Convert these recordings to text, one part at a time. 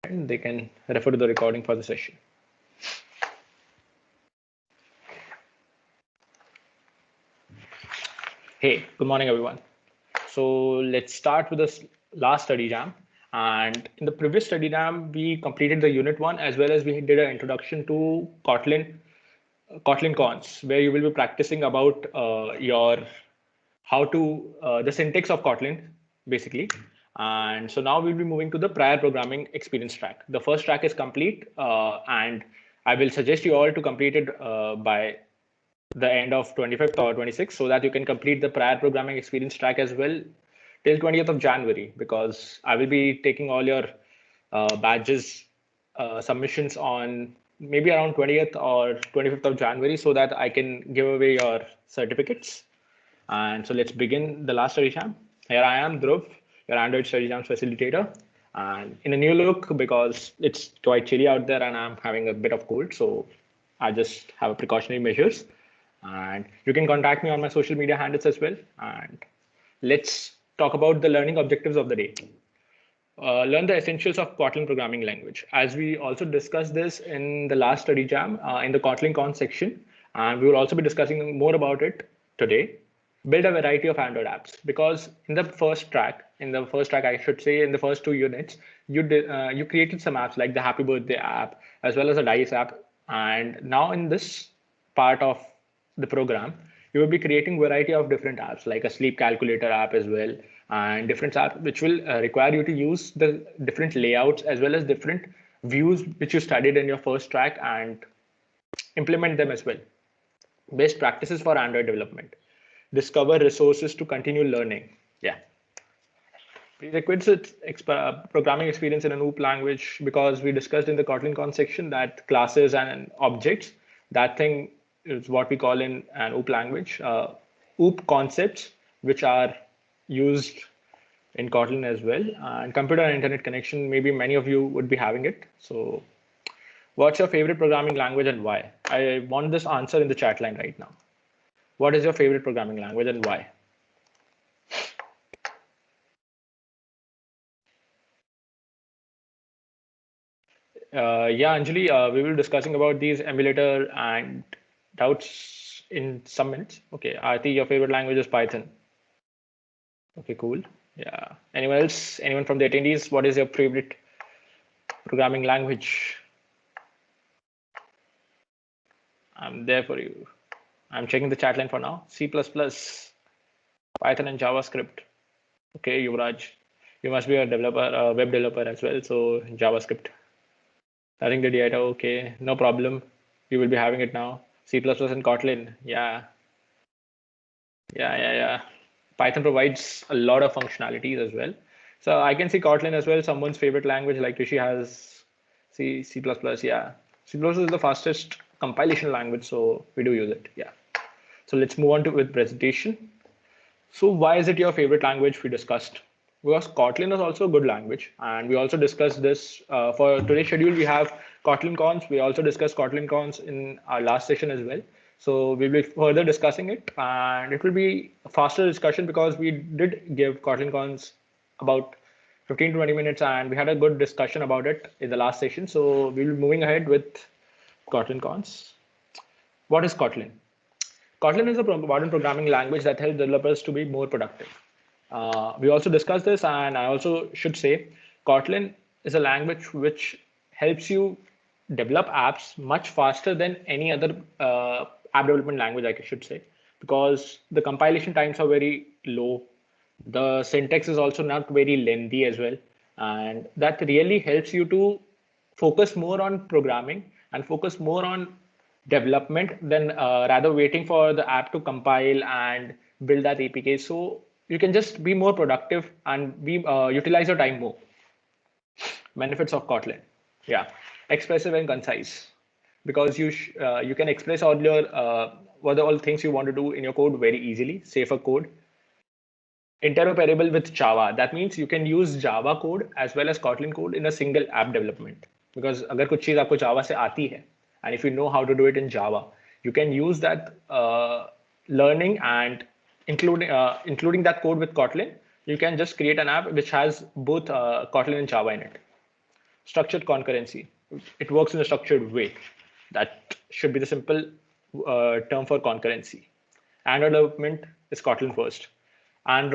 and they can refer to the recording for the session. Hey, good morning, everyone. So let's start with this last study jam. And in the previous study jam, we completed the unit one as well as we did an introduction to Kotlin cons, where you will be practicing about your how to the syntax of Kotlin, basically. And so now we'll be moving to the prior programming experience track. The first track is complete, and I will suggest you all to complete it by the end of 25th or 26th so that you can complete the prior programming experience track as well till 20th of January, because I will be taking all your badges submissions on maybe around 20th or 25th of January so that I can give away your certificates. And so let's begin the last study jam. Here I am, Dhruv, your Android study jam facilitator, and in a new look because it's quite chilly out there and I'm having a bit of cold. So I just have precautionary measures. And you can contact me on my social media handles as well. And let's talk about the learning objectives of the day. Learn the essentials of Kotlin programming language. As we also discussed this in the last study jam in the Kotlin Con section, and we will also be discussing more about it today. Build a variety of Android apps, because in the first track, I should say, in the first two units, you created some apps like the Happy Birthday app as well as a Dice app, and now in this part of the program, you will be creating variety of different apps like a sleep calculator app as well, and different apps which will require you to use the different layouts as well as different views which you studied in your first track and implement them as well. Best practices for Android development. Discover resources to continue learning. Yeah. Prerequisites programming experience in an OOP language, because we discussed in the Kotlin Con section that classes and objects, that thing is what we call in an OOP language. OOP concepts, which are used in Kotlin as well, and computer and internet connection, maybe many of you would be having it. So what's your favorite programming language and why? I want this answer in the chat line right now. What is your favorite programming language and why? Yeah, Anjali, we will be discussing about these emulator and doubts in some minutes. Okay, I think your favorite language is Python. Okay, cool. Yeah. Anyone else? Anyone from the attendees? What is your favorite programming language? I'm there for you. I'm checking the chat line for now. C++, Python, and JavaScript. Okay, Yuvraj, you must be a developer, a web developer as well. So JavaScript. I think the data. Okay, no problem. You will be having it now. C++ and Kotlin. Yeah, yeah. Python provides a lot of functionalities as well. So I can see Kotlin as well. Someone's favorite language, like Rishi has C++. Yeah, C++ is the fastest compilation language, so we do use it. Yeah. So let's move on to with presentation. So why is it your favorite language? We discussed because Kotlin is also a good language, and we also discussed this for today's schedule. We have Kotlin cons. We also discussed Kotlin cons in our last session as well. So we'll be further discussing it, and it will be a faster discussion because we did give Kotlin cons about 15 to 20 minutes, and we had a good discussion about it in the last session. So we'll be moving ahead with Kotlin cons. What is Kotlin? Kotlin is a modern programming language that helps developers to be more productive. We also discussed this, and I also should say Kotlin is a language which helps you develop apps much faster than any other app development language, I should say, because the compilation times are very low. The syntax is also not very lengthy as well. And that really helps you to focus more on programming and focus more on development than rather waiting for the app to compile and build that APK. So you can just be more productive and be utilize your time more. Benefits of Kotlin. Yeah, expressive and concise, because you can express all your what are all things you want to do in your code very easily. Safer code. Interoperable with Java. That means you can use Java code as well as Kotlin code in a single app development. Because अगर कुछ चीज आपको Java से आती है, and if you know how to do it in Java, you can use that learning and including that code with Kotlin. You can just create an app which has both Kotlin and Java in it. structured concurrency. It works in a structured way. That should be the simple term for concurrency. Android development is Kotlin first. And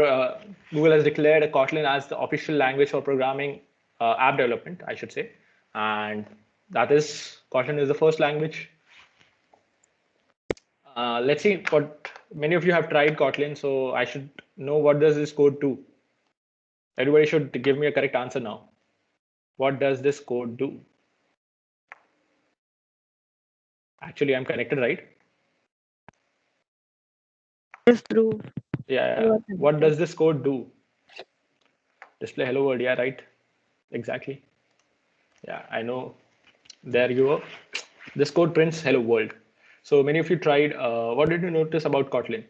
Google has declared Kotlin as the official language for programming app development, I should say. And that is, Kotlin is the first language. Let's see what many of you have tried Kotlin, so I should know what does this code do. Everybody should give me a correct answer now. What does this code do? Actually, I'm connected, right? Yes, true. Yeah. What does this code do? Display hello world. Yeah, right. Exactly. Yeah, I know. There you go. This code prints hello world. So many of you tried. What did you notice about Kotlin?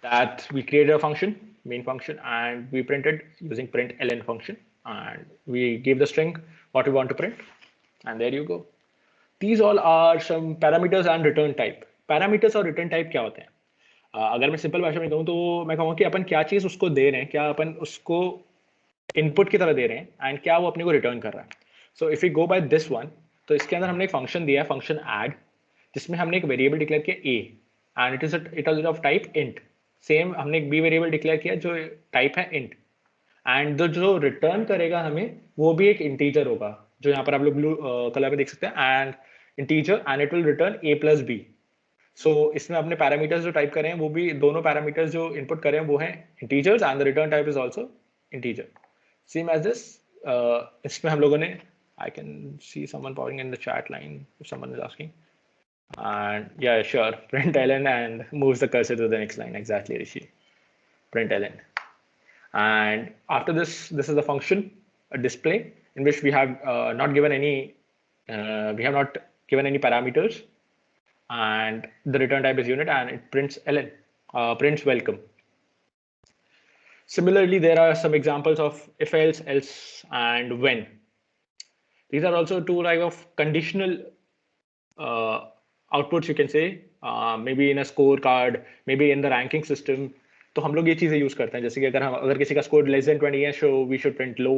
That we created a function, main function, and we printed using println function, and we gave the string what we want to print, and there you go. These all are some parameters and return type. Parameters और return type क्या होते हैं? अगर मैं simple भाषा में कहूँ तो मैं कहूँगा कि अपन क्या चीज़ उसको दे रहे हैं, क्या अपन उसको इनपुट की तरह दे रहे हैं एंड क्या वो अपने को रिटर्न कर रहा है. So if you go by this one, तो इसके अंदर हमने एक फंक्शन दिया है, फंक्शन ऐड, जिसमें हमने एक वेरिएबल डिक्लेयर किया A and it is of type int. Same हमने एक बी वेरिएबल डिक्लेयर किया जो टाइप है इंट, एंड जो रिटर्न करेगा हमें वो भी एक इंटीजर होगा, जो यहाँ पर आप लोग ब्लू कलर में देख सकते हैं, and integer, and it will return A plus B. So इसमें अपने पैरामीटर्स जो टाइप करें वो भी, दोनों पैरामीटर्स जो इनपुट करें वो हैं integers, and the return type is also integer. Same as this. इसमें हम लोगों ने, I can see someone pouring in the chat line if someone is asking. And yeah, sure, println and moves the cursor to the next line. Exactly, Rishi. Println. And after this is the function, a display, in which we have not given any parameters, and the return type is unit, and it prints ln, prints welcome. Similarly, there are some examples of if else, and when. These are also two type of conditional outputs, you can say, maybe in a scorecard, maybe in the ranking system. तो हम लोग ये चीजें use करते हैं, जैसे कि अगर किसी का स्कोर लेस देन 20 है, so we should print low,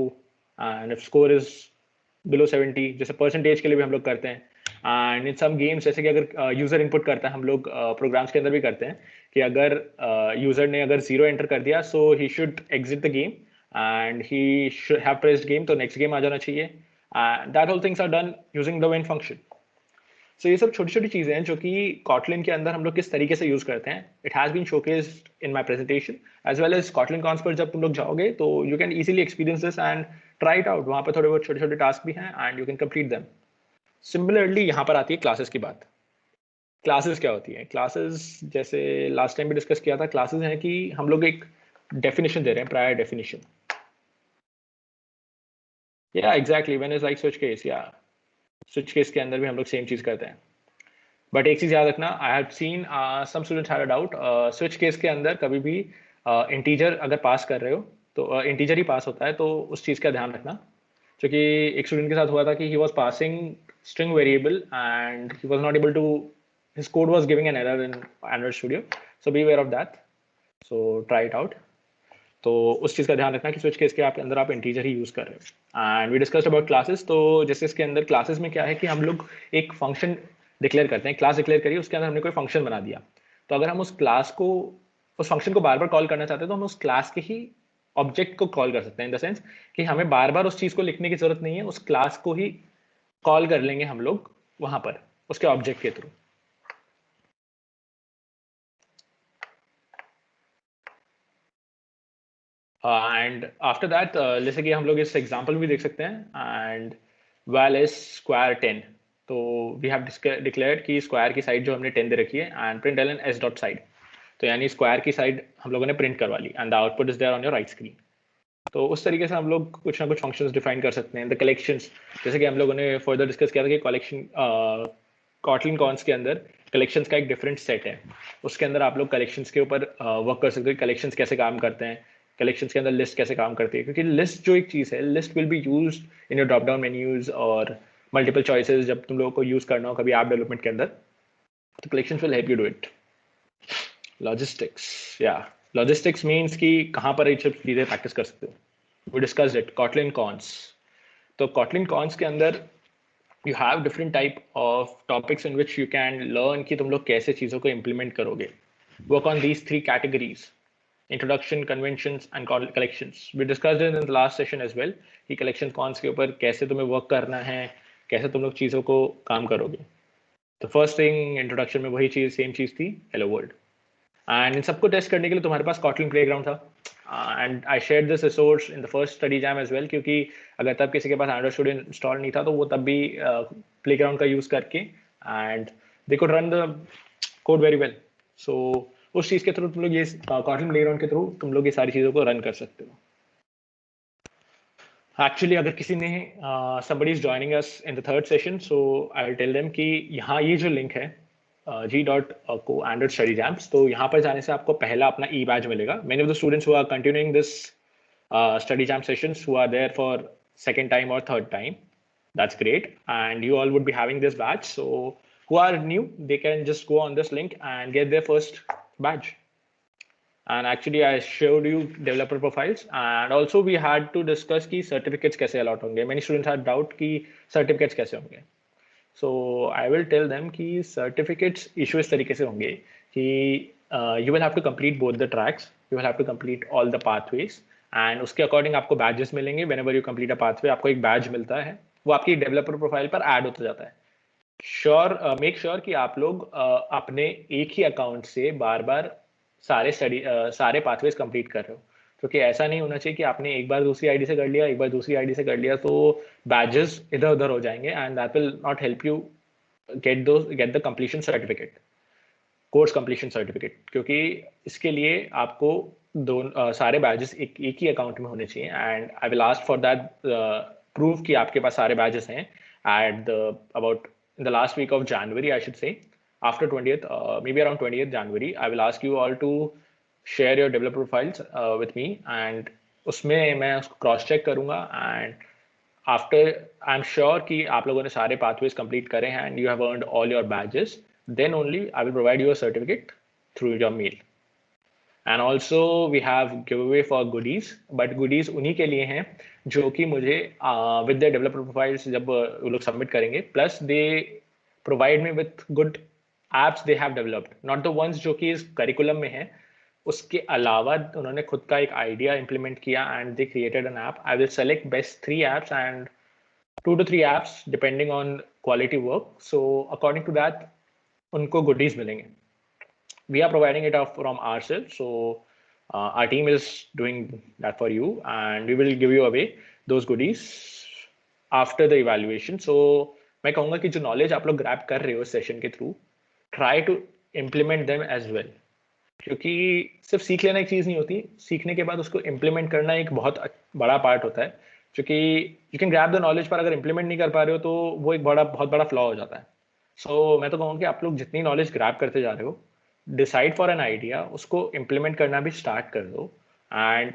and if score is below 70, जैसे परसेंटेज के लिए भी हम लोग करते हैं. एंड इन सम गेम्स, जैसे कि अगर यूजर इनपुट करता है, हम लोग प्रोग्राम्स के अंदर भी करते हैं कि अगर यूजर ने अगर 0 एंटर कर दिया, so he should exit the game and he should have pressed game, तो नेक्स्ट गेम आ जाना चाहिए. That whole things are done using the when function. So ये सब छोटी छोटी चीजें हैं जो कि Kotlin के अंदर हम लोग किस तरीके से यूज करते हैं. It has been showcased in my presentation as well as Kotlin Cons पर जब तुम लोग जाओगे तो you can easily experience this and try it out. वहाँ पर थोड़े बहुत छोटे छोटे टास्क भी हैं and you can complete them. Similarly यहाँ पर आती है क्लासेस की बात. क्लासेस क्या होती है? क्लासेस जैसे लास्ट टाइम भी डिस्कस किया था, क्लासेस हैं कि हम लोग एक डेफिनेशन दे रहे हैं, prior definition. Yeah, exactly. When is like switch case. Yeah, switch case के अंदर भी हम लोग सेम चीज करते हैं. बट एक चीज याद रखना, I have seen some students had a doubt, switch case के अंदर कभी भी इंटीजर अगर पास कर रहे हो तो इंटीजर ही पास होता है, तो उस चीज का ध्यान रखना. क्योंकि एक स्टूडेंट के साथ हुआ था कि he was passing string variable and he was not able to, his code was giving an error in Android Studio. So be aware of that, so try it out. तो उस चीज़ का ध्यान रखना कि स्विच केस के अंदर आप integer ही use कर रहे हो. And we discussed about classes. तो जैसे इसके अंदर क्लासेस में क्या है कि हम लोग एक फंक्शन डिक्लेयर करते हैं, क्लास डिक्लेयर करिए, उसके अंदर हमने कोई फंक्शन बना दिया. तो अगर हम उस क्लास को, उस फंक्शन को बार बार कॉल करना चाहते हैं, तो हम उस क्लास के ही ऑब्जेक्ट को कॉल कर सकते हैं, इन द सेंस कि हमें बार बार उस चीज़ को लिखने की जरूरत नहीं है, उस क्लास को ही कॉल कर लेंगे हम लोग वहाँ पर उसके ऑब्जेक्ट के थ्रू. एंड आफ्टर दैट, जैसे कि हम लोग इस एग्जाम्पल भी देख सकते हैं, एंड वैल इज स्क्वायर 10. तो वी हैव डिक्लेयर्ड कि स्क्वायर की साइड जो हमने 10 दे रखी है, and print L N S dot side, तो यानी स्क्वायर की साइड हम लोगों ने प्रिंट करवा ली, and the output is there on your right screen. तो उस तरीके से हम लोग कुछ ना कुछ फंक्शंस डिफाइन कर सकते हैं. द कलेक्शंस, जैसे कि हम लोगों ने फर्दर डिस्कस किया था कि कलेक्शन Kotlin Cons के अंदर कलेक्शंस का एक डिफरेंट सेट है, उसके अंदर आप लोग कलेक्शंस के ऊपर वर्क कर सकते हो. कलेक्शंस कैसे काम करते हैं, कलेक्शंस के अंदर लिस्ट कैसे काम करती है, क्योंकि लिस्ट जो एक चीज़ है, list will be used in your drop down menus और मल्टीपल चॉइसेस जब तुम लोगों को यूज़ करना हो कभी ऐप डेवलपमेंट के अंदर, तो collections will help you do it. Logistics, या लॉजिस्टिक्स मीन्स कि कहाँ पर ये सब चीज़ें प्रैक्टिस कर सकते हो. We discussed it, Kotlin Cons. तो Kotlin Cons के अंदर you have different type of topics in which you can learn कि तुम लोग कैसे चीज़ों को implement करोगे. Work on these three categories: introduction, conventions, and collections. We discussed it in the last session as well कि collection cons के ऊपर कैसे तुम्हें work करना है, कैसे तुम लोग चीज़ों को काम करोगे. तो फर्स्ट थिंग इंट्रोडक्शन में वही चीज़ सेम चीज़ थी, हेलो वर्ल्ड. एंड इन सबको टेस्ट करने के लिए तुम्हारे पास Kotlin प्लेग्राउंड था. And I share this resource in the first study jam as well, क्योंकि अगर तब किसी के पास एंड्रॉइड स्टूडियो इंस्टॉल नहीं था तो वो तब भी प्लेग्राउंड का यूज़ करके and they could run the code very well. So उस चीज़ के थ्रू तुम लोग ये Kotlin प्लेग्राउंड के थ्रू तुम लोग ये सारी चीज़ों को रन कर सकते हो. एक्चुअली अगर किसी ने somebody is joining us in the third session, so I'll tell them कि यहाँ ये जो लिंक है g.co Android Study Jams, तो यहाँ पर जाने से आपको पहला अपना ई बैज मिलेगा. Many of the students who are continuing this study jam sessions who are there for second time or third time, that's great, and you all would be having this badge. So who are new, they can just go on this link and get their first badge. And actually I showed you developer profiles, and also we had to discuss ki certificates kaise allot honge. Many students had doubt ki certificates kaise honge. So I will tell them ki certificates issue इस तरीके से होंगे कि you will have to complete both the tracks, you will have to complete all the pathways, and उसके according आपको badges मिलेंगे. Whenever you complete a pathway आपको एक badge मिलता है, वो आपकी developer profile पर add होता जाता है. Make sure कि आप लोग अपने एक ही account से बार बार सारे पाथवेज कंप्लीट कर रहे हो, क्योंकि ऐसा नहीं होना चाहिए कि आपने एक बार दूसरी आईडी से कर लिया, एक बार दूसरी आईडी से कर लिया, तो बैजेस इधर उधर हो जाएंगे and that will not help you get the completion certificate, course completion certificate. क्योंकि इसके लिए आपको सारे बैजेस एक ही अकाउंट में होने चाहिए. And I will ask for that proof कि आपके पास सारे बैजेस हैं at about in the last week of January, I should say, after 20th, maybe around 20th January, I will ask you all to share your developer profiles with me, and उसमें मैं उसको cross check करूंगा. And after I am sure कि आप लोगों ने सारे pathways complete करे हैं and you have earned all your badges, then only I will provide you a certificate through your mail. And also we have give away for goodies, but goodies उन्हीं के लिए हैं जो कि मुझे विद द डेवलपर प्रोफाइल्स जब वो लोग सबमिट करेंगे, plus they provide me with good apps they have developed, not the ones जो कि इस करिकुलम में है. उसके अलावा उन्होंने खुद का एक आइडिया इंप्लीमेंट किया and they created an app. I will select best 3 apps and 2 to 3 apps depending on quality work. So according to that उनको goodies मिलेंगे. We are providing it off from ourselves, so our team is doing that for you, and we will give you away those goodies after the evaluation. So मैं कहूँगा कि जो knowledge आप लोग grab कर रहे हो सेशन के through, try to implement them as well. क्योंकि सिर्फ सीख लेना एक चीज़ नहीं होती, सीखने के बाद उसको implement करना एक बहुत बड़ा पार्ट होता है. क्योंकि you can grab the knowledge, पर अगर implement नहीं कर पा रहे हो तो वो एक बहुत बड़ा flaw हो जाता है. So मैं तो कहूँगा कि आप लोग जितनी knowledge grab करते जा रहे हो, डिसाइड फॉर एन आइडिया, उसको इम्प्लीमेंट करना भी स्टार्ट कर दो, and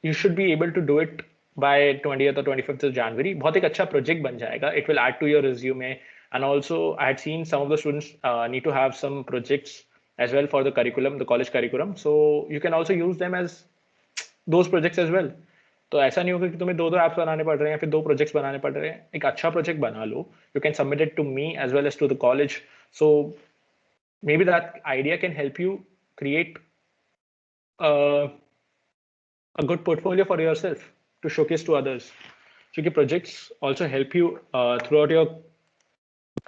you should be able to do it by 20th or 25th of January. बहुत एक अच्छा प्रोजेक्ट बन जाएगा. It will add to your resume, and also I had seen some of the students need to have some projects as well for the curriculum, the college curriculum, so you can also use them as those projects as well. तो ऐसा नहीं होगा कि तुम्हें दो apps बनाने पड़ रहे हैं या फिर 2 प्रोजेक्ट्स बनाने पड़ रहे हैं. एक अच्छा प्रोजेक्ट बना लो, you can submit it to me as well as to the college. So maybe that idea can help you create a good portfolio for yourself to showcase to others. क्योंकि projects also help you throughout your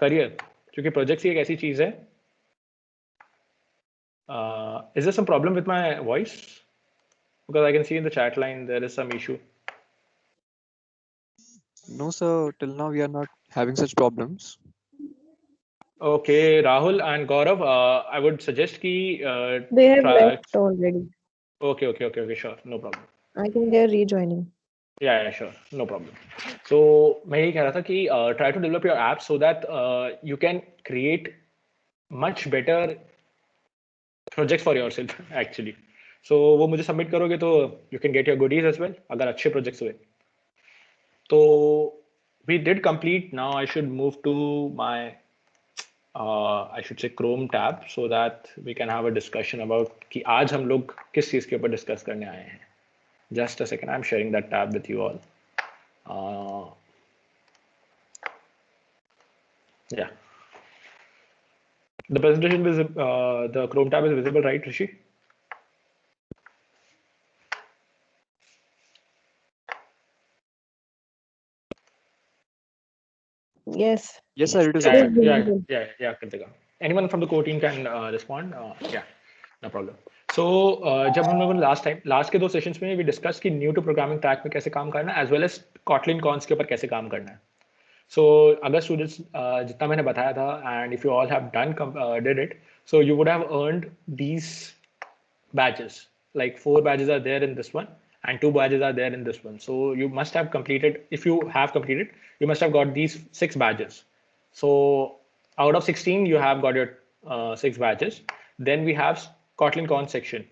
career. क्योंकि projects ही एक ऐसी चीज है. Is there some problem with my voice? Because I can see in the chat line there is some issue. No, sir. Till now we are not having such problems. Okay, Rahul and Gaurav, I would suggest कि they have left already. Okay, sure, no problem. I think they are rejoining. Yeah, sure, no problem. So मैं यही कह रहा था कि try to develop your app so that you can create much better projects for yourself actually. So वो मुझे submit करोगे तो you can get your goodies as well अगर अच्छे projects हुए. तो we did complete. Now I should move to my I should say Chrome tab so that we can have a discussion about कि आज हम लोग किस चीज़ के ऊपर discuss करने आए हैं. Just a second, I'm sharing that tab with you all. Yeah. The presentation is the Chrome tab is visible, right, Rishi? Yes. Yes, sir, it is It is open. visible. Kritika. Anyone from the core team can respond. Yeah, no problem. So जब हम लोगों ने last के 2 sessions में we discussed कि new to programming track में कैसे काम करना है as well as Kotlin cons के ऊपर कैसे काम करना है. So अगर students जितना मैंने बताया था and if you all have did it, so you would have earned these badges. Like 4 badges are there in this one and 2 badges are there in this one. So you must have completed, if you have completed, you must have got these 6 badges. So out of 16, you have got your 6 badges. Then we have Kotlin Con section.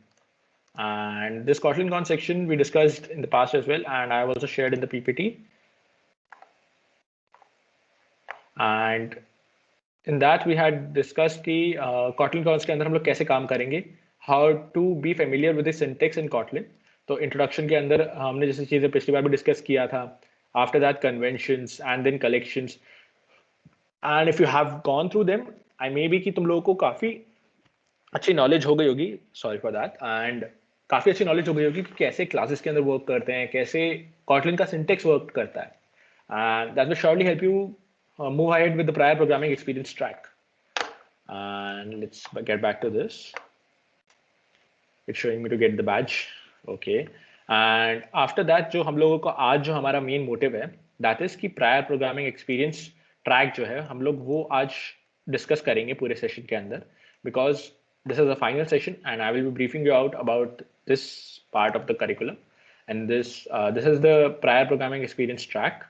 And this Kotlin Con section we discussed in the past as well, and I have also shared in the PPT. And in that we had discussed कि Kotlin Cons के अंदर हम लोग कैसे काम करेंगे, how to be familiar with the syntax in Kotlin. तो introduction के अंदर हमने जैसे चीजें पिछली बार भी डिस्कस किया था. After that conventions and then collections. And if you have gone through them, I may be कि तुम लोगों को काफी अच्छी नॉलेज हो गई होगी, सॉरी फॉर दैट, एंड काफी अच्छी नॉलेज हो गई होगी कि कैसे क्लासेस के अंदर वर्क करते हैं, कैसे Kotlin का सिंटेक्स वर्क करता है. And that will surely help you move ahead with the prior programming experience track. And let's get back to this. It's showing me to get the badge. Okay. And after that जो हम लोगों को आज जो हमारा main motive है, that is कि prior programming experience track जो है हम लोग वो आज डिस्कस करेंगे पूरे सेशन के अंदर, because this is a final session and I will be briefing you out about this part of the curriculum. And this is the prior programming experience track.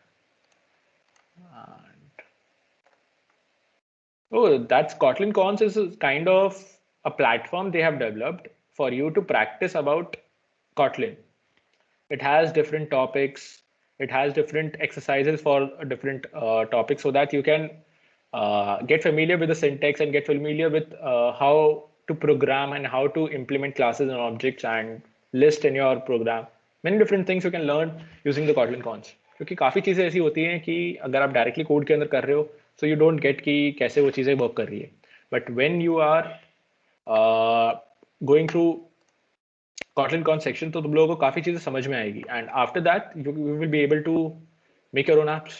And, oh, that's Kotlin Cons is kind of a platform they have developed for you to practice about Kotlin. It has different topics. It has different exercises for different topics so that you can get familiar with the syntax and get familiar with how to program and how to implement classes and objects and list in your program. Many different things you can learn using the Kotlin cons. क्योंकि काफ़ी चीज़ें ऐसी होती हैं कि अगर आप directly code के अंदर कर रहे हो so you don't get कि कैसे वो चीज़ें वर्क कर रही है. But when you are going through Kotlin Con section, तो तुम लोगों को काफ़ी चीज़ें समझ में आएगी. And after that, you will be able to make your own apps.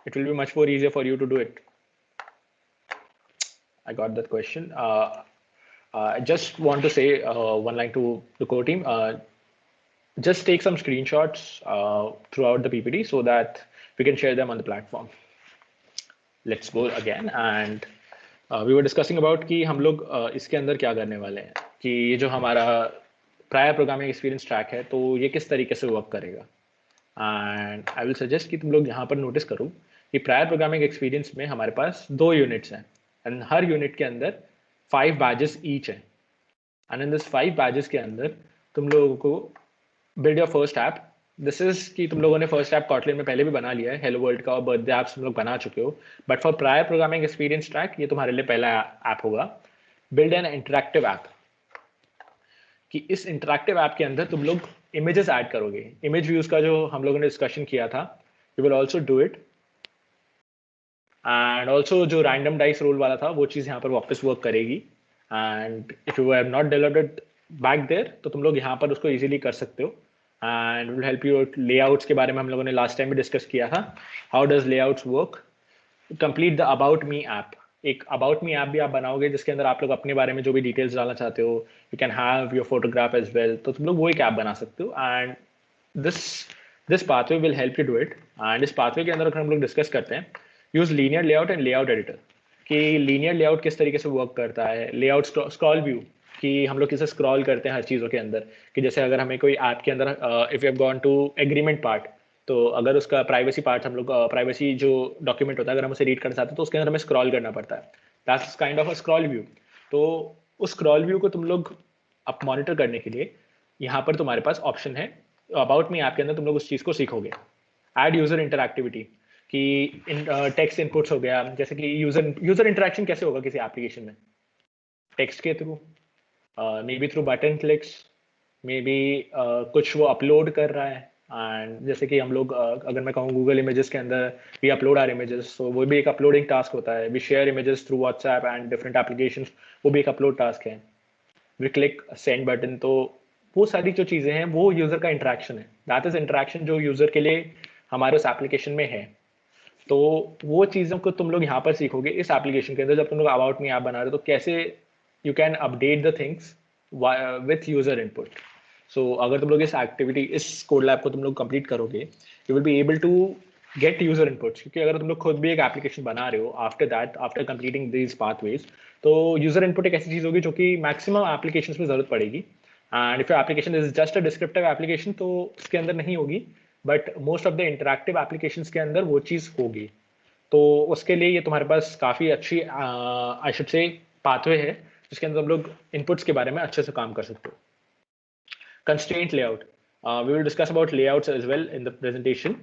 It will be much more easier for you to do it. I got that question. I just want to say one line to the core team. Just take some screenshots throughout the PPT so that we can share them on the platform. Let's go again. And we were discussing about कि हम लोग इसके अंदर क्या करने वाले हैं, कि ये जो हमारा प्रायर प्रोग्रामिंग एक्सपीरियंस ट्रैक है तो ये किस तरीके से वर्क करेगा. एंड आई विल सजेस्ट कि तुम लोग यहाँ पर नोटिस करो कि प्रायर प्रोग्रामिंग एक्सपीरियंस में हमारे पास 2 यूनिट्स हैं एंड हर यूनिट के अंदर 5 बैजेस ईच हैं. एंड इन दिस 5 बैजेस के अंदर तुम लोगों को build your first app. This is कि तुम लोगों ने फर्स्ट ऐप Kotlin में पहले भी बना लिया है, हेलो वर्ल्ड का और बर्थडे ऐप्स तुम लोग बना चुके हो, but for prior programming experience track ये तुम्हारे लिए पहला ऐप होगा. बिल्ड एन इंटरैक्टिव ऐप, कि इस इंटरैक्टिव ऐप के अंदर तुम लोग इमेजेस ऐड करोगे. इमेज व्यूज का जो हम लोगों ने डिस्कशन किया था, you will also do it. And also जो रैंडम डाइस रोल वाला था वो चीज़ यहाँ पर वापस वर्क करेगी. And if you have not developed it back there तो तुम लोग यहाँ पर उसको इजीली कर सकते हो. And will help you. Layouts के बारे में हम लोगों ने लास्ट टाइम भी डिस्कस किया था. How does layouts work. Complete the about me app. एक अबाउट मी ऐप भी आप बनाओगे जिसके अंदर आप लोग अपने बारे में जो भी डिटेल्स डालना चाहते हो, you can have your photograph as well, तो तुम लोग वो एक ऐप बना सकते हो. And this pathway will help you do it. And इस पाथवे के अंदर अगर हम लोग डिस्कस करते हैं, use linear layout and layout editor, कि लीनियर लेआउट किस तरीके से वर्क करता है. लेआउट स्क्रॉल व्यू, कि हम लोग किसे स्क्रॉल करते हैं हर चीज़ों के अंदर, कि जैसे अगर हमें कोई ऐप के अंदर if you have gone to agreement part, तो अगर उसका प्राइवेसी पार्ट हम लोग प्राइवेसी जो डॉक्यूमेंट होता है अगर हम उसे रीड करना चाहते हैं तो उसके अंदर हमें स्क्रॉल करना पड़ता है. That's kind of a scroll view. तो उस स्क्रॉल व्यू को तुम लोग अब मॉनिटर करने के लिए यहाँ पर तुम्हारे पास ऑप्शन है. अबाउट मी ऐप के अंदर तुम लोग उस चीज़ को सीखोगे. ऐड यूजर इंटरैक्टिविटी, कि टेक्स्ट इनपुट्स हो गया, जैसे कि यूजर इंटरेक्शन कैसे होगा किसी एप्लीकेशन में, टेक्स्ट के through, may be through button clicks, may be कुछ वो अपलोड कर रहा है, एंड जैसे कि हम लोग अगर मैं कहूँ गूगल इमेजेस के अंदर वी अपलोड आर इमेजेस, तो वो भी एक अपलोडिंग टास्क होता है. We share images through WhatsApp and different application, वो भी एक अपलोड टास्क है. We click send button. तो वो सारी जो चीज़ें हैं वो यूज़र का इंटरेक्शन है. दैट इज इंटरेक्शन जो यूज़र के लिए हमारे उस एप्लीकेशन में है. तो वो चीज़ों को तुम लोग यहाँ पर सीखोगे इस एप्लीकेशन के अंदर. जब तुम लोग अबाउट मी ऐप बना रहे हो तो कैसे you can update the things with user input. So अगर तुम लोग इस एक्टिविटी, इस कोड लैब को तुम लोग कंप्लीट करोगे, you will be able to get user inputs. क्योंकि अगर तुम लोग खुद भी एक एप्लीकेशन बना रहे हो after that, after completing these pathways, तो यूज़र इनपुट एक ऐसी चीज़ होगी जो कि मैक्सिमम एप्लीकेशन में ज़रूरत पड़ेगी. And if your application is just a descriptive application तो उसके अंदर नहीं होगी, but most of the interactive applications के अंदर वो चीज़ होगी. तो उसके लिए ये तुम्हारे पास काफ़ी अच्छी आई शुड से पाथवे है जिसके अंदर तुम लोग इनपुट्स के बारे में अच्छे से काम कर सकते हो. Constraint layout, we will discuss about layouts as well in the presentation.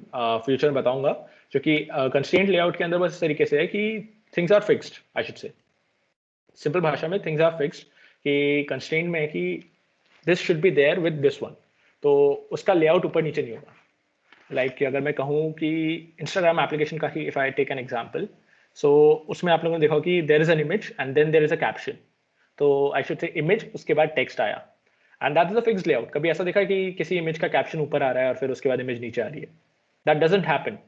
Future में बताऊंगा. जो कि कंस्ट्रेंट लेआउट के अंदर बस इस तरीके से है कि things are fixed. I should say simple भाषा में थिंग्स आर फिक्स्ड, कि कंस्ट्रेंट में है कि this should be there with this one. तो उसका लेआउट ऊपर नीचे नहीं होगा. लाइक अगर मैं कहूँ कि इंस्टाग्राम एप्लीकेशन का ही if I take an example, so उसमें आप लोगों ने देखा कि there is an image and then there is a caption. तो आई शुड से इमेज, उसके बाद टेक्स्ट आया, and that is a fixed layout. कभी ऐसा देखा कि किसी इमेज का कैप्शन ऊपर आ रहा है और फिर उसके बाद इमेज नीचे आ रही है? दैट डजंट हैपन,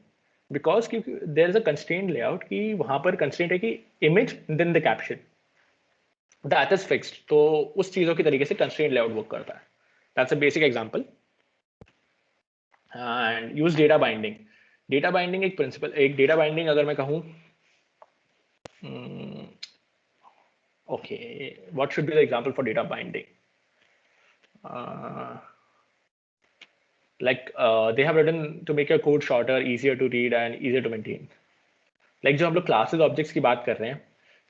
बिकॉज क्योंकि there is a constraint layout, कि वहां पर कंस्ट्रेंट है कि image then the caption, that is fixed. तो उस चीजों की तरीके से कंस्ट्रेंट लेआउट वर्क करता है. That's a basic example. And use data binding. Data binding एक प्रिंसिपल, एक डेटा बाइंडिंग अगर मैं कहूँ, okay, what should be the example for data binding? Like they have written to make your code shorter, easier to read and easier to maintain. Like जो हम लोग classes objects की बात कर रहे हैं,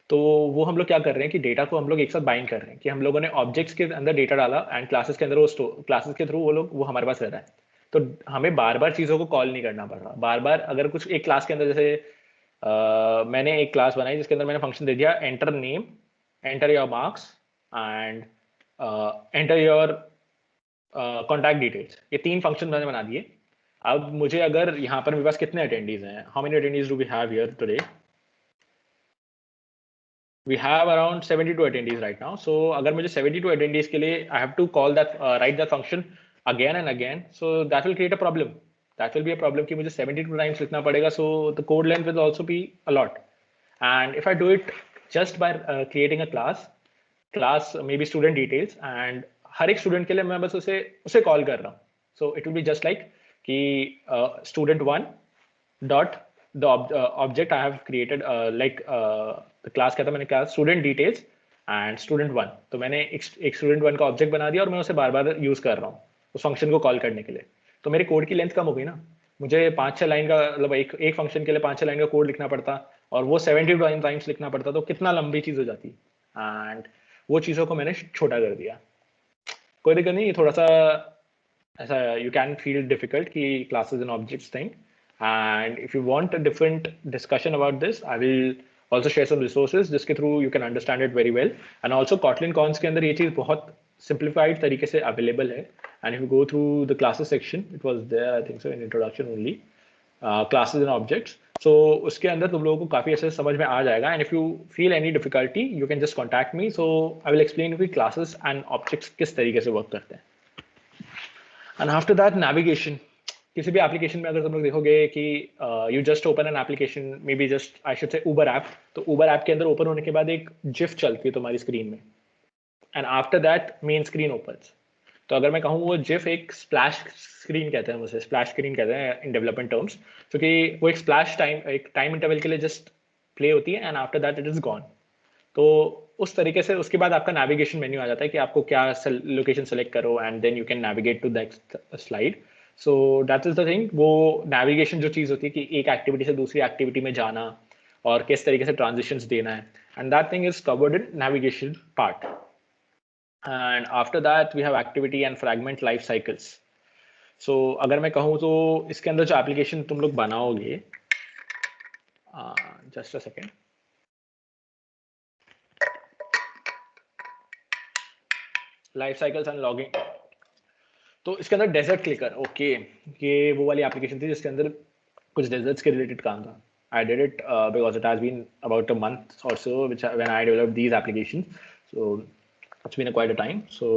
तो वो हम लोग क्या कर रहे हैं कि डेटा को हम लोग एक साथ बाइंड कर रहे हैं, कि हम लोगों ने ऑब्जेक्ट्स के अंदर डेटा डाला एंड क्लासेस के अंदर वो क्लासेस के थ्रू वो हमारे पास रह रहा है. तो हमें बार बार चीज़ों को कॉल नहीं करना पड़ रहा. बार बार अगर कुछ एक क्लास के अंदर, जैसे मैंने एक क्लास बनाई जिसके अंदर मैंने फंक्शन दे दिया enter name, enter your marks and enter your contact details. ये 3 फंक्शन मैंने बना दिए. अब मुझे अगर यहाँ पर मेरे पास कितने अटेंडीज हैं, how many attendees do we have here today? We have around 72 attendees right now. So अगर मुझे 72 attendees के लिए I have to call that write that function again and again, so that will create a problem. That will be a problem कि मुझे 72 times लिखना पड़ेगा. So the code length will also be a lot. And if I do it just by creating a class maybe student details, and हर एक student के लिए मैं बस उसे कॉल कर रहा हूँ. So it will be just like कि student 1 dot the object I have created, like the class कहता मैंने class student details and student 1. तो मैंने एक student 1 का ऑब्जेक्ट बना दिया और मैं उसे बार बार यूज कर रहा हूँ उस फंक्शन को कॉल करने के लिए. तो मेरे कोड की लेंथ कम हो गई ना. मुझे 5-6 लाइन का, मतलब एक फंक्शन के लिए 5-6 लाइन का कोड लिखना पड़ता और वो 72 टाइम्स लिखना पड़ता, तो कितना लंबी चीज हो जाती. एंड वो चीज़ों को मैंने छोटा कर दिया. कोई दिक्कत नहीं. ये थोड़ा सा ऐसा you can feel difficult कि classes and objects thing. And if you want a different discussion about this, I will also share some resources जिसके through you can understand it very well. And also Kotlin Cons के अंदर ये चीज़ बहुत simplified तरीके से available है. And if you go through the classes section, it was there I think so in introduction only, classes and objects. So उसके अंदर तुम लोगों को काफ़ी अच्छे से समझ में आ जाएगा. And if you feel any difficulty, you can just contact me. So I will explain कि classes and objects किस तरीके से work करते हैं. And after that navigation. किसी भी एप्लीकेशन में अगर तुम लोग देखोगे कि you just open an application, may be just I should से उबर ऐप, तो उबर ऐप के अंदर ओपन होने के बाद एक जिफ चलती है तुम्हारी स्क्रीन में, and after that main screen opens. तो अगर मैं कहूँ वो जिफ एक स्प्लैश स्क्रीन कहते हैं, उसे स्प्लैश स्क्रीन कहते हैं इन डेवलपमेंट टर्म्स, क्योंकि वो एक स्प्लैश टाइम, एक टाइम इंटरवल के लिए जस्ट प्ले होती है and after that it is gone. तो उस तरीके से उसके बाद आपका नेविगेशन मेन्यू आ जाता है कि आपको क्या लोकेशन सेलेक्ट करो and then you can navigate to next slide. So that is the thing. वो नेविगेशन जो चीज़ होती है कि एक एक्टिविटी से दूसरी एक्टिविटी में जाना और किस तरीके से ट्रांजिशंस देना है, and that thing is covered in navigation part. And after that we have activity and fragment life cycles. So अगर मैं कहूँ तो इसके अंदर जो एप्लीकेशन तुम लोग बनाओगे, just a second, life cycles and logging. तो इसके अंदर डेजर्ट क्लिकर, ओके, ये वो वाली एप्लीकेशन थी जिसके अंदर कुछ डेजर्ट्स के रिलेटेड काम था. I did it because it has been about a month or so when I developed these applications. So it's been quite a time. So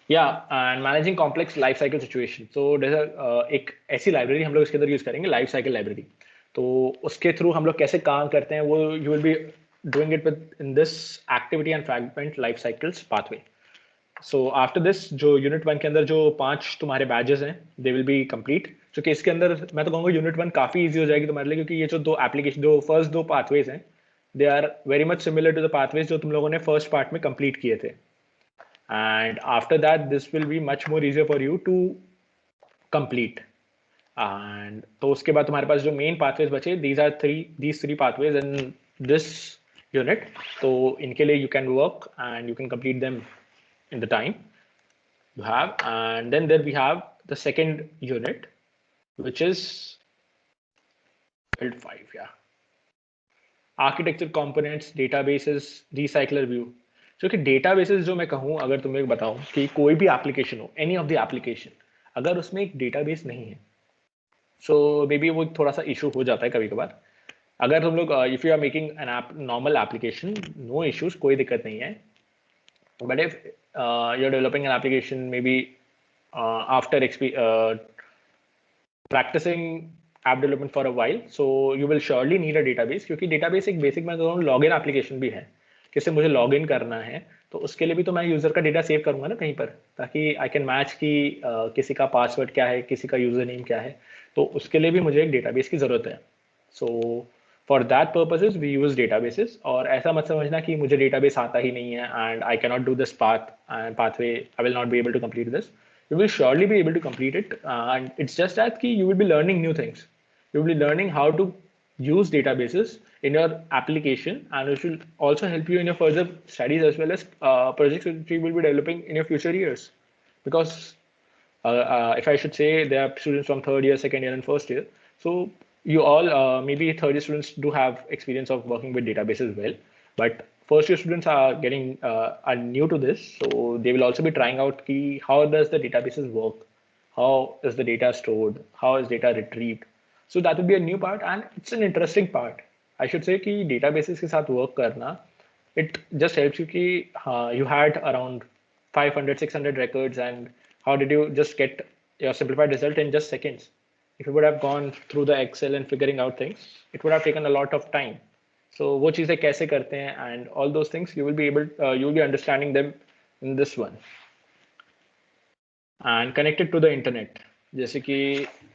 yeah, and managing complex life cycle situation. So एक ऐसी library हम लोग इसके अंदर use करेंगे, life cycle library. तो उसके through हम लोग कैसे काम करते हैं वो you will be doing it with in this activity and fragment life cycles pathway. So after this जो यूनिट 1 के अंदर जो 5 तुम्हारे बैजेस हैं दे विल बी कंप्लीट. क्योंकि इसके अंदर मैं तो कहूँगा यूनिट 1 काफ़ी इजी हो जाएगी तुम्हारे लिए, क्योंकि ये जो 2 एप्लीकेशन, जो फर्स्ट 2 पाथवेज हैं, they are very much similar to the pathways जो तुम लोगों ने फर्स्ट पार्ट में कंप्लीट किए थे. And after that this will be much more easier for you to complete. And तो उसके बाद तुम्हारे पास जो मेन पाथवेज बचे, these three pathways in this unit. तो इनके लिए you can work and you can complete them in the time you have. And then there we have the second unit, which is build 5, yeah, architecture components, databases, recycler view. जो कि databases जो मैं कहूँ, अगर तुम्हें बताऊँ कि कोई भी application हो, any of the application, अगर उसमें एक database नहीं है, so maybe वो थोड़ा सा issue हो जाता है कभी कभार. अगर तुम लोग if you are making an app normal application, no issues, कोई दिक्कत नहीं है. But if you're developing an application maybe after practicing app development for a while, so you will surely need a database. क्योंकि database एक basic मैं कहूँ login application भी है. किससे मुझे login करना है तो उसके लिए भी तो मैं यूजर का डेटा सेव करूंगा ना कहीं पर, ताकि आई कैन मैच कि किसी का पासवर्ड क्या है, किसी का यूजर नेम क्या है. तो उसके लिए भी मुझे एक डेटाबेस की जरूरत है. So for that purposes we use databases. और ऐसा मत समझना कि मुझे डेटाबेस आता ही नहीं है and I can not do this pathway, I will not be able to complete this. You will surely be able to complete it, and it's just that ki you will be learning new things. You will be learning how to use databases in your application, and it will also help you in your further studies as well as projects which you will be developing in your future years. Because if I should say, there are students from 3rd year, 2nd year, and 1st year. So you all maybe 3rd year students do have experience of working with databases as well, but 1st year students are new to this, so they will also be trying out ki how does the databases work, how is the data stored, how is data retrieved. So that will be a new part, and it's an interesting part. I should say कि databases के साथ work करना, it just helps you कि you had around 500, 600 records, and how did you just get your simplified result in just seconds? If you would have gone through the Excel and figuring out things, it would have taken a lot of time. So वो चीज़ें कैसे करते हैं and all those things you will be understanding them in this one. And connected to the internet, जैसे कि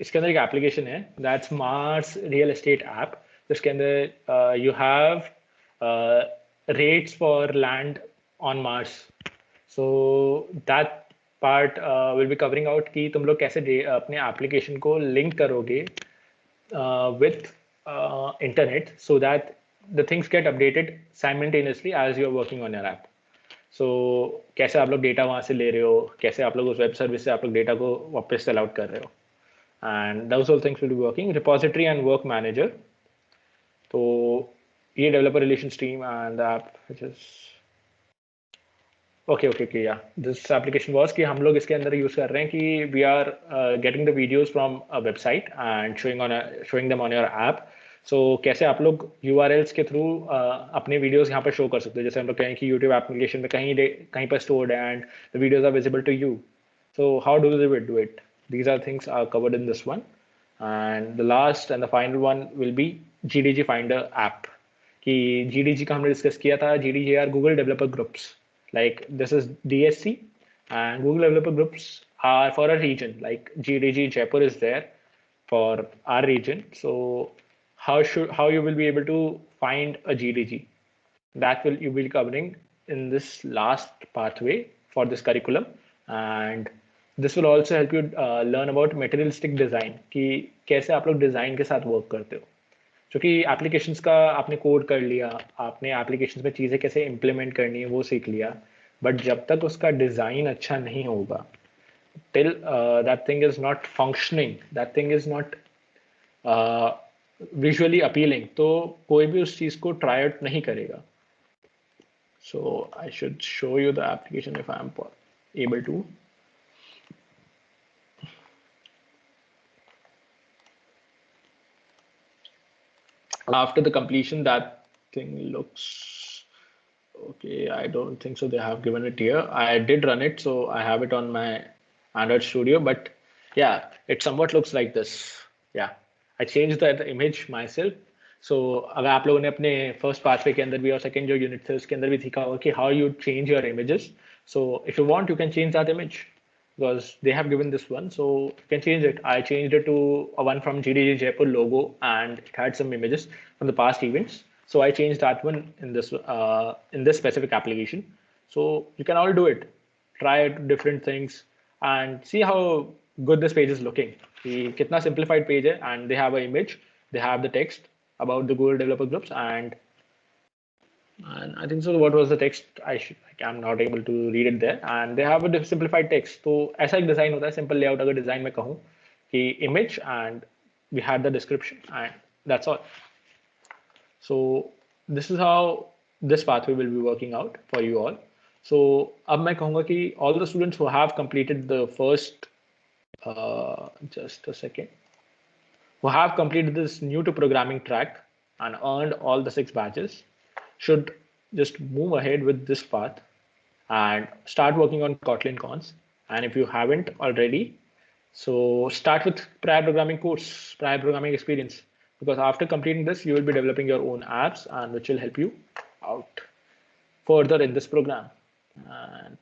इसके अंदर एक एप्लीकेशन है, that's Mars Real Estate App, जिसके अंदर you have rates for land on Mars. So that part will be covering out कि तुम लोग कैसे अपने एप्लीकेशन को लिंक करोगे with internet, so that the things get updated simultaneously as you're working on your app. So कैसे आप लोग डेटा वहाँ से ले रहे हो, कैसे आप लोग उस वेब सर्विस से आप लोग डेटा को वापस सेल आउट कर रहे हो, and those all things will be working. Repository and work manager, तो ये developer relations team and the app which is okay, yeah, this application was कि हम लोग इसके अंदर यूज कर रहे हैं कि we are getting the videos from a website and showing them on your app. So कैसे आप लोग URLs के थ्रू अपने वीडियोस यहाँ पर शो कर सकते हो. जैसे हम लोग कहें कि YouTube एप्लीकेशन में कहीं पर स्टोर्ड है and the videos are visible to you. So how do they do it? These are things are covered in this one. And the last and the final one will be GDG Finder app. कि GDG का हमने discuss किया था. GDG are Google Developer Groups. Like this is DSC, and Google Developer Groups are for a region. Like GDG Jaipur is there for our region. So how you will be able to find a GDG? That you will be covering in this last pathway for this curriculum, and this will also help you learn about materialistic design कि कैसे आप लोग design के साथ work करते हो. क्योंकि applications का आपने कोड कर लिया, आपने एप्लीकेशंस में चीज़ें कैसे इम्प्लीमेंट करनी है वो सीख लिया, बट जब तक उसका डिज़ाइन अच्छा नहीं होगा, till that thing is not functioning, that thing is not visually appealing, तो कोई भी उस चीज़ को ट्राई आउट नहीं करेगा. So I should show you the application if I am able to. After the completion, that thing looks okay. I don't think so. They have given it here. I did run it, so I have it on my Android Studio. But yeah, it somewhat looks like this. Yeah, I changed the image myself. So अगर आप लोगों ने अपने first pathway के अंदर भी और second जो यूनिट थे उसके अंदर भी सीखा होगा कि how you change your images. So if you want, you can change that image because they have given this one, so you can change it. I changed it to a one from GDG Jaipur logo, and it had some images from the past events. So I changed that one in this specific application. So you can all do it. Try different things and see how good this page is looking. कि कितना simplified page है, and they have an image, they have the text about the Google developer groups, and I think so. What was the text? I'm not able to read it there. And they have a simplified text. तो ऐसा एक design होता है, simple layout. अगर design में कहूँ कि image, and we had the description, and that's all. So this is how this pathway will be working out for you all. So अब मैं कहूँगा कि all the students who have completed the first, just a second, who have completed this new to programming track and earned all the 6 badges should just move ahead with this path and start working on Kotlin cons. And if you haven't already, so start with prior programming course, prior programming experience, because after completing this, you will be developing your own apps, and which will help you out further in this program. And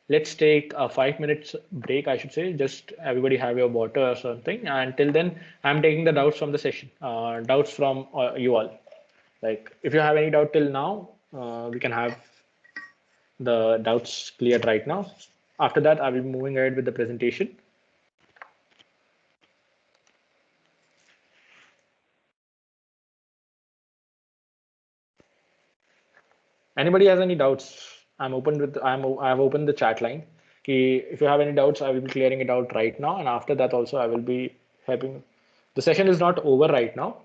let's take a 5 minutes break, I should say. Just everybody have your water or something. And till then, I'm taking the doubts from the session, doubts from you all. Like if you have any doubt till now, we can have the doubts cleared right now. After that, I will be moving ahead with the presentation. Anybody has any doubts? I've opened the chat line. If you have any doubts, I will be clearing it out right now. And after that also, I will be helping. The session is not over right now.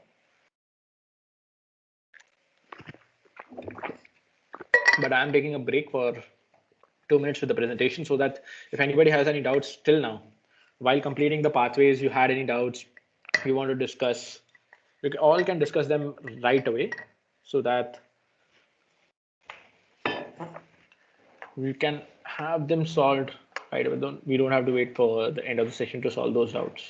But I'm taking a break for 2 minutes with the presentation, so that if anybody has any doubts till now, while completing the pathways, you had any doubts you want to discuss, you all can discuss them right away, so that we can have them solved right away. We don't have to wait for the end of the session to solve those doubts.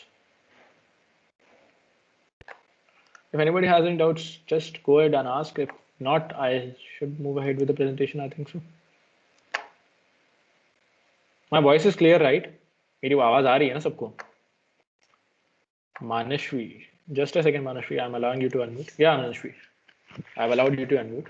If anybody has any doubts, just go ahead and ask. If not, I should move ahead with the presentation. I think so. My voice is clear, right? मेरी आवाज आ रही है ना सबको? Manashvi, just a second, Manashvi. I'm allowing you to unmute. Yeah, Manashvi, I've allowed you to unmute.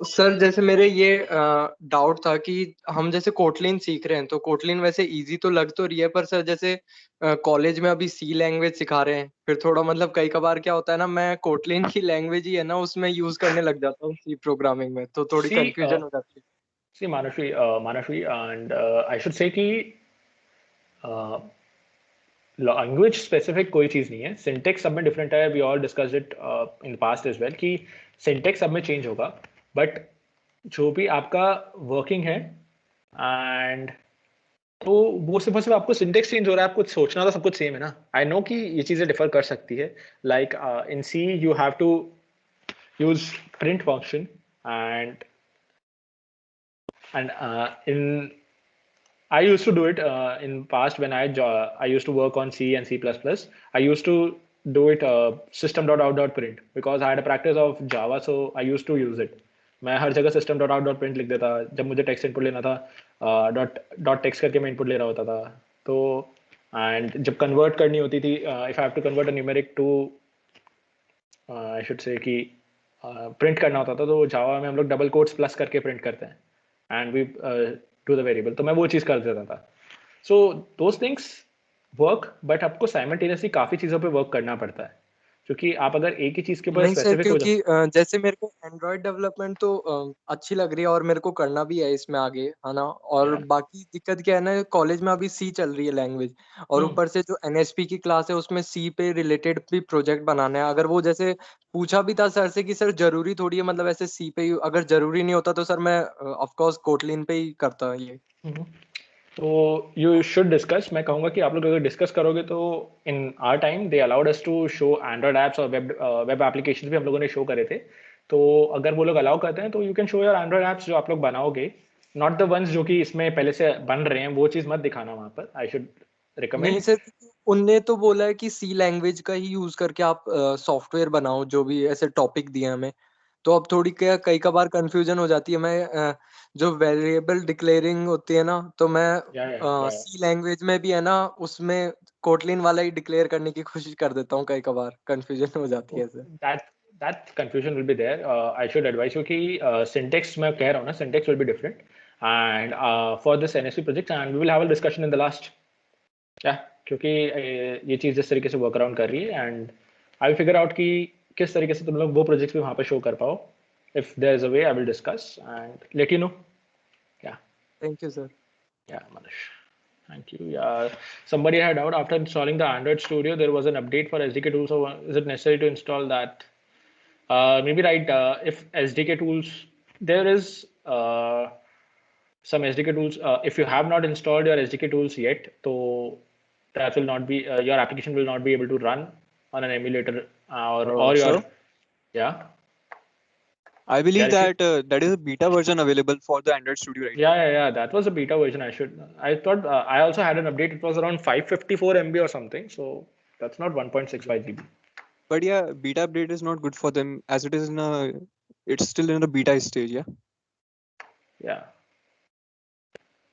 Sir जैसे मेरे ये doubt था कि हम जैसे कोटलिन सीख रहे हैं तो कोटलिन वैसे इजी तो लग तो रही है, पर सर जैसे कॉलेज में अभी सी लैंग्वेज सिखा रहे हैं, फिर थोड़ा मतलब कई कबार क्या होता है ना, मैं कोटलिन की लैंग्वेज ही है ना उसमें यूज करने लग जाता हूँ सी प्रोग्रामिंग में, तो थोड़ी कंफ्यूजन हो जाती है. See, Manashvi, and I should say कि लैंग्वेज स्पेसिफिक कोई चीज नहीं है. सिंटेक्स सब में डिफरेंट है. We all discussed it in the past as well कि सिंटेक्स सब में चेंज होगा, बट जो भी आपका वर्किंग है एंड तो वो सिर्फ आपको सिंटेक्स चेंज हो रहा है, आपको सोचना तो सब कुछ सेम है ना. आई नो कि ये चीजें डिफर कर सकती है. Like in C you have to use print function, and in I used to do it in past when I used to work on C and C++. I used to do it system.out.print because I had a practice of Java, so I used to use it. मैं हर जगह system.out.print लिख देता जब मुझे text input लेना था. Dot text करके मैं इनपुट ले रहा होता था. तो एंड जब कन्वर्ट करनी होती थी, if I have to convert a numeric to, I should say कि प्रिंट करना होता था, तो जावा में हम लोग डबल कोट्स प्लस करके प्रिंट करते हैं and we to the variable. तो मैं वो चीज़ कर देता था. So those things work, but आपको साइमल्टेनियसली काफ़ी चीज़ों पे वर्क करना पड़ता है, क्योंकि आप अगर एक ही चीज़ के ऊपर स्पेसिफिक हो जाए. क्योंकि जैसे मेरे को एंड्रॉइड डेवलपमेंट तो अच्छी लग रही है और मेरे को करना भी है इसमें आगे, है ना. और बाकी दिक्कत क्या है ना, कॉलेज में अभी सी चल रही है लैंग्वेज, और ऊपर से जो एनएसपी की क्लास है उसमें सी पे रिलेटेड भी प्रोजेक्ट बनाना है. अगर वो जैसे पूछा भी था सर से कि सर जरूरी थोड़ी है, मतलब ऐसे सी पे अगर जरूरी नहीं होता तो सर मैं ऑफ कोर्स कोटलिन पे ही करता ये. तो यू शुड डिस्कस. मैं कहूँगा कि आप लोग अगर डिस्कस करोगे तो in our time they allowed us to show Android apps और वेब एप्लीकेशन भी हम लोगों ने शो करे थे. तो अगर वो लोग अलाउ करते हैं तो you can show your Android apps जो आप लोग बनाओगे, नॉट द वंस जो कि इसमें पहले से बन रहे हैं. वो चीज़ मत दिखाना वहाँ पर. I should recommend. नहीं सर, उनने तो बोला है कि सी लैंग्वेज का ही यूज करके आप सॉफ्टवेयर बनाओ, जो भी ऐसे टॉपिक दिए हमें. तो अब थोड़ी क्या कई बार कंफ्यूजन हो जाती है. मैं जो वेरिएबल डिक्लेयरिंग होती है ना, तो मैं या सी लैंग्वेज में भी है ना, उसमें कोटलिन वाला ही डिक्लेयर करने की कोशिश कर देता हूँ. कई बार कंफ्यूजन हो जाती है ऐसे. that confusion will be there. I should advise you कि syntax मैं कह रहा हूँ ना, syntax will be different. And for this NSP project, and we will have a discussion in the last. Yeah, क्योंकि ये चीज़ जिस तरीके से वर्क अराउंड कर रही है, and I will figure out कि किस तरीके से तुम लोग वो प्रोजेक्ट्स भी वहाँ पे शो कर पाओ. If there is a way I will discuss and let you know. या thank you sir. Yeah, Manish. Thank you. Yeah, somebody had doubt after installing the Android Studio. There was an update for SDK tools. So is it necessary to install that? Maybe right. If SDK tools, there is some SDK tools. If you have not installed your SDK tools yet, so that will not be your application will not be able to run on an emulator or your Sir, yeah. I believe Yeah, Rishi? that that is a beta version available for the Android Studio, right? Yeah. That was a beta version. I thought I also had an update. It was around 554 MB or something. So that's not 1.65 GB. But yeah, beta update is not good for them as it is in a, it's still in the beta stage. Yeah, Yeah.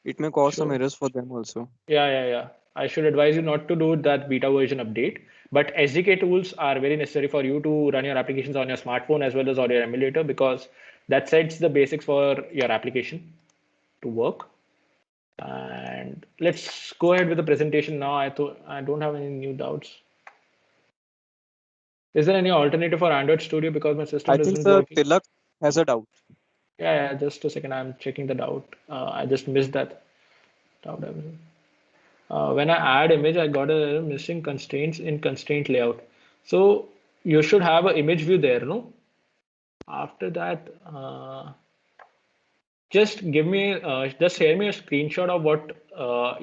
it may cause some Sure. errors for them also. Yeah. I should advise you not to do that beta version update. But SDK tools are very necessary for you to run your applications on your smartphone as well as on your emulator, because that sets the basics for your application to work. And let's go ahead with the presentation now. I don't have any new doubts. Is there any alternative for Android Studio, because my system I think isn't the working? Tilak has a doubt. Yeah, just a second. I'm checking the doubt. I just missed that doubt. When I add image, I got a missing constraints in constraint layout. So you should have an image view there, no? After that, just just share me a screenshot of what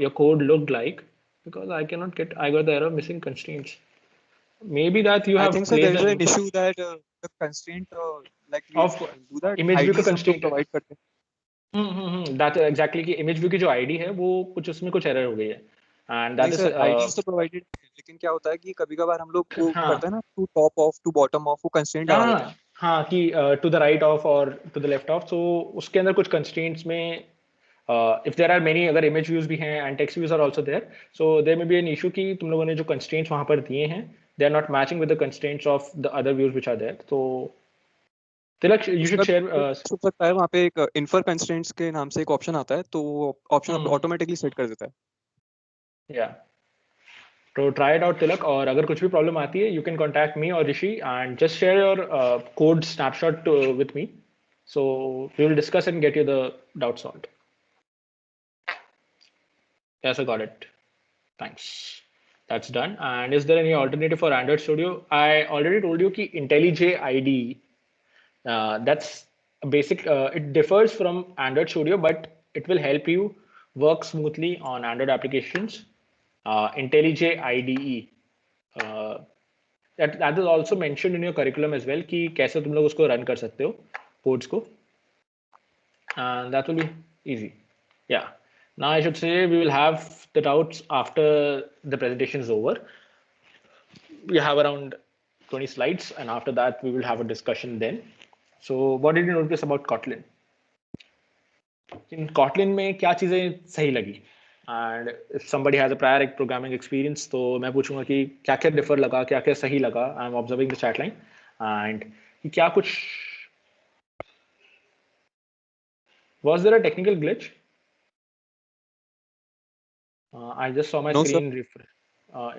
your code looked like, because I cannot get. I got the error missing constraints. Maybe that you I have think so. There placed is an an issue that the constraint, like we of do that image view का IDs हम लोग constraint. provide करते हैं. That exactly कि image view की जो ID है वो कुछ उसमें कुछ एरर हो गई है, एंड नहीं दैट इज सर, IDs तो provided है, लेकिन क्या होता है कि कभी कभार हम लोग वो हाँ करते हैं ना, to top of to bottom of, वो कंस्ट्रेंट लगा देते हैं. हाँ कि टू द राइट ऑफ और to the left of. So उसके अंदर कुछ कंस्ट्रेंट्स में इफ देयर आर मेनी, अगर इमेज व्यूज भी हैं and text views are also there, so there may be an issue कि तुम लोगों ने जो कंस्ट्रेंट्स वहां पर दिए हैं they are not matching with the constraints of the other views which are there. तो तिलक यू शुड उसका शेयर. हो सकता है वहाँ पे एक इन्फर कंस्ट्रेंट्स के नाम से एक ऑप्शन आता है, तो वो ऑप्शन ऑटोमेटिकली सेट कर देता है. या तो ट्राई इट आउट तिलक, और अगर कुछ भी प्रॉब्लम आती है यू कैन कॉन्टैक्ट मी और Rishi and just share your code snapshot with me, so we will discuss and get you the doubt solved. Yes, I got it. Thanks. That's done. And is there any alternative for Android Studio? I already told you कि IntelliJ IDE, that's a basic, it differs from Android Studio, but it will help you work smoothly on Android applications. IntelliJ IDE, uh, that is also mentioned in your curriculum as well कि कैसे तुम लोग उसको run कर सकते हो codes को, and that will be easy. Yeah. Now I should say we will have the doubts after the presentation is over. We have around 20 slides, and after that we will have a discussion then. So what did you notice about Kotlin? In Kotlin में क्या चीजें सही लगी? And if somebody has a prior programming experience, तो मैं पूछूंगा कि क्या क्या differ लगा, क्या क्या सही लगा. I'm observing the chat line, and कि क्या कुछ, was there a technical glitch? I just saw my No, sir. screen refresh.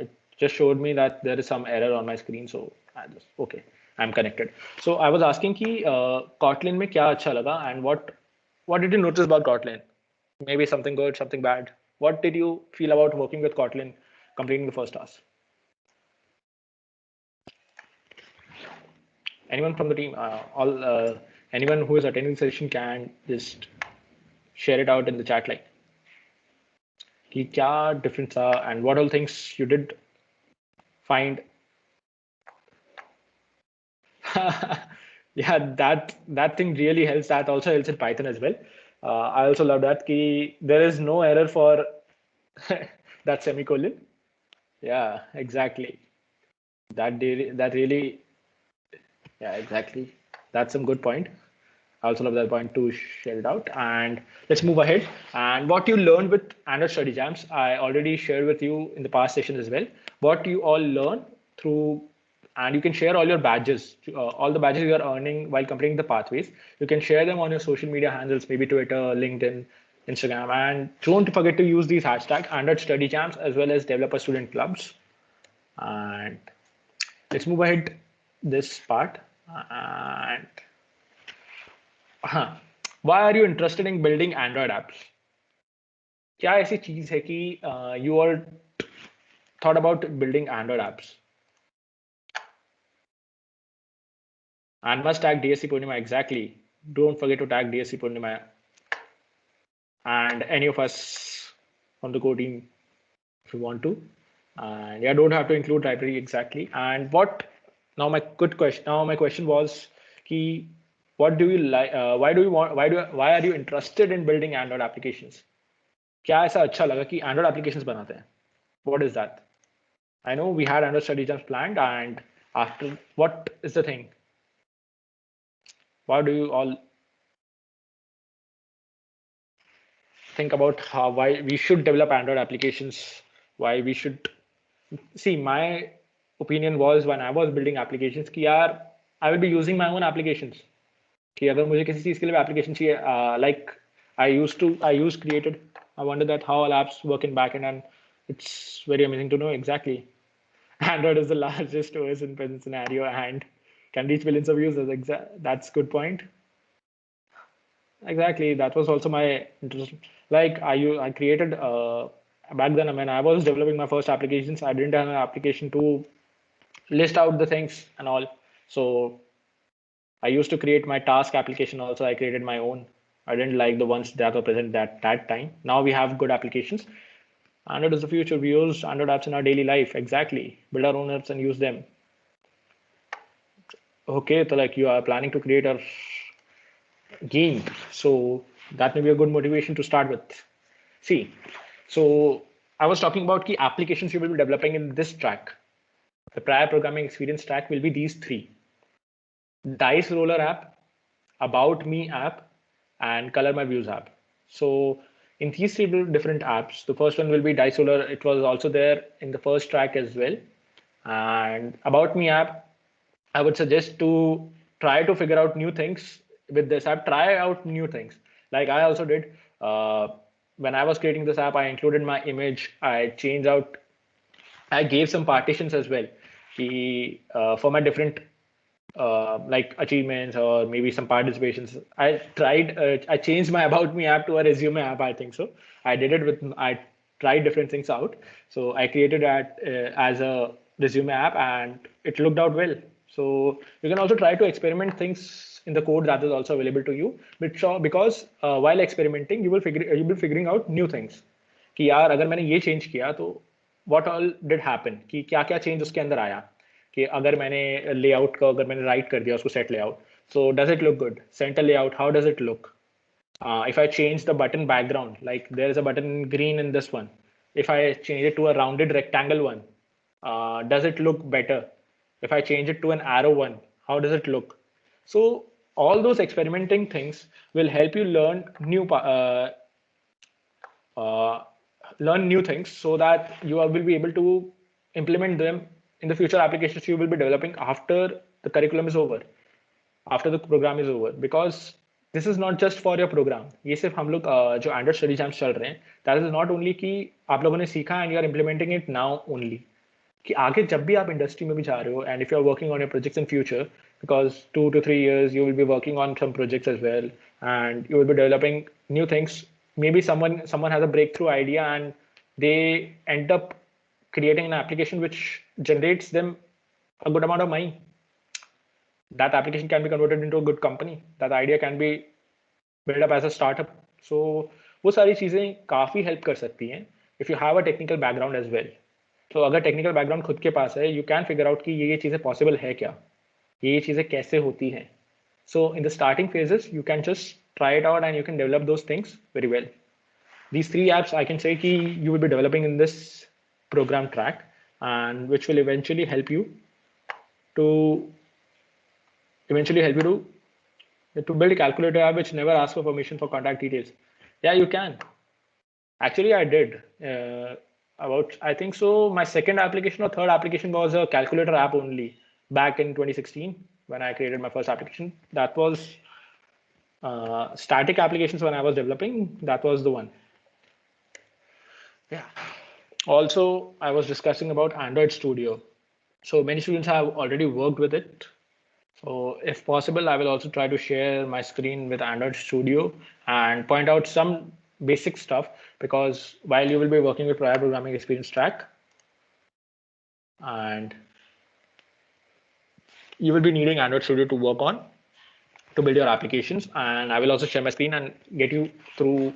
It just showed me that there is some error on my screen. So okay, I'm connected. So I was asking कि Kotlin में क्या अच्छा लगा, and what did you notice about Kotlin? Maybe something good, something bad. What did you feel about working with Kotlin, completing the first task? Anyone from the team? Anyone who is attending the session can just share it out in the chat line. कि क्या difference था and what all things you did find. Yeah, that thing really helps. That also helps in Python as well. I also love that ki there is no error for that semicolon. Yeah, exactly. That really, yeah, exactly. That's some good point. I also love that point to share it out. And let's move ahead. And what you learned with Android Study Jams, I already shared with you in the past sessions as well. What you all learn through, and you can share all your badges, all the badges you are earning while completing the pathways. You can share them on your social media handles, maybe Twitter, LinkedIn, Instagram. And don't forget to use these hashtags, Android Study Jams, as well as developer student clubs. And let's move ahead this part. And हाँ, why are you interested in building Android apps? क्या ऐसी चीज है कि you all thought about building Android apps? And must tag DSC Purnima exactly. Don't forget to tag DSC Purnima and any of us on the core team if you want to. And yeah, don't have to include library exactly. And what now my good question. Now my question was, ki, what do you like? Why do you want? Why are you interested in building Android applications? क्या ऐसा अच्छा लगा कि Android applications बनाते हैं? What is that? I know we had Android study jams planned, and after what is the thing? Why do you all think about why we should develop Android applications? Why we should see? My opinion was when I was building applications कि यार I will be using my own applications. कि अगर मुझे किसी चीज के लिए application चाहिए, like I used created. I wonder that how all apps work in backend, and it's very amazing to know exactly. Android is the largest OS in present scenario and can reach billions of users. That's good point. Exactly. That was also my interest. Like I created back then when I was developing my first applications, I didn't have an application to list out the things and all. So I used to create my task application also. I created my own. I didn't like the ones that were present at that time. Now we have good applications. Android is the future. We use Android apps in our daily life. Exactly. Build our own apps and use them. Okay, so like you are planning to create a game, so that may be a good motivation to start with. See, so I was talking about key applications you will be developing in this track. The prior programming experience track will be these three: Dice Roller app, About Me app, and Color My Views app. So in these three different apps, the first one will be Dice Roller. It was also there in the first track as well. And About Me app, I would suggest to try to figure out new things with this app. Try out new things. Like I also did. When I was creating this app, I included my image. I changed out. I gave some partitions as well. For my different like achievements or maybe some participations. I changed my About Me app to a resume app, I think so. I tried different things out. So I created that as a resume app and it looked out well. So you can also try to experiment things in the code that is also available to you. Because while experimenting, you'll be figuring out new things. कि यार अगर मैंने ये change किया तो what all did happen, कि क्या क्या चेंज उसके अंदर आया, कि अगर मैंने लेआउट को अगर मैंने राइट कर दिया उसको set layout, so does it look good? Center layout, how does it look? If I change the button background, like there is a button in green in this one, if I change it to a rounded rectangle one, does it look better? If I change it to an arrow one, how does it look? So all those experimenting things will help you learn new things so that you will be able to implement them in the future applications you will be developing after the curriculum is over, after the program is over. Because this is not just for your program. ये सिर्फ हम लोग जो Android study jams चल रहे हैं, that is not only कि आप लोगों ने सीखा and you are implementing it now only, कि आगे जब भी आप इंडस्ट्री में भी जा रहे हो and if you are working on your projects in future, because 2 to 3 years you will be working on some projects as well and you will be developing new things. Maybe someone has a breakthrough idea and they end up creating an application which generates them a good amount of money. That application can be converted into a good company. That idea can be built up as a startup. So वो सारी चीजें काफी help कर सकती हैं if you have a technical background as well, तो अगर technical background खुद के पास है, you can figure out कि ये चीज़ें possible है क्या, ये चीज़ें कैसे होती हैं. So in the starting phases, you can just try it out and you can develop those things very well. These 3 apps I can say कि you will be developing in this program track, and which will eventually help you to build a calculator app which never asks for permission for contact details. Yeah, you can. Actually, I did. I think so. My second application or third application was a calculator app only back in 2016 when I created my first application. That was static applications when I was developing. That was the one. Yeah. Also, I was discussing about Android Studio. So many students have already worked with it. So if possible, I will also try to share my screen with Android Studio and point out some basic stuff, because while you will be working with prior programming experience track, and you will be needing Android Studio to work on to build your applications. And I will also share my screen and get you through,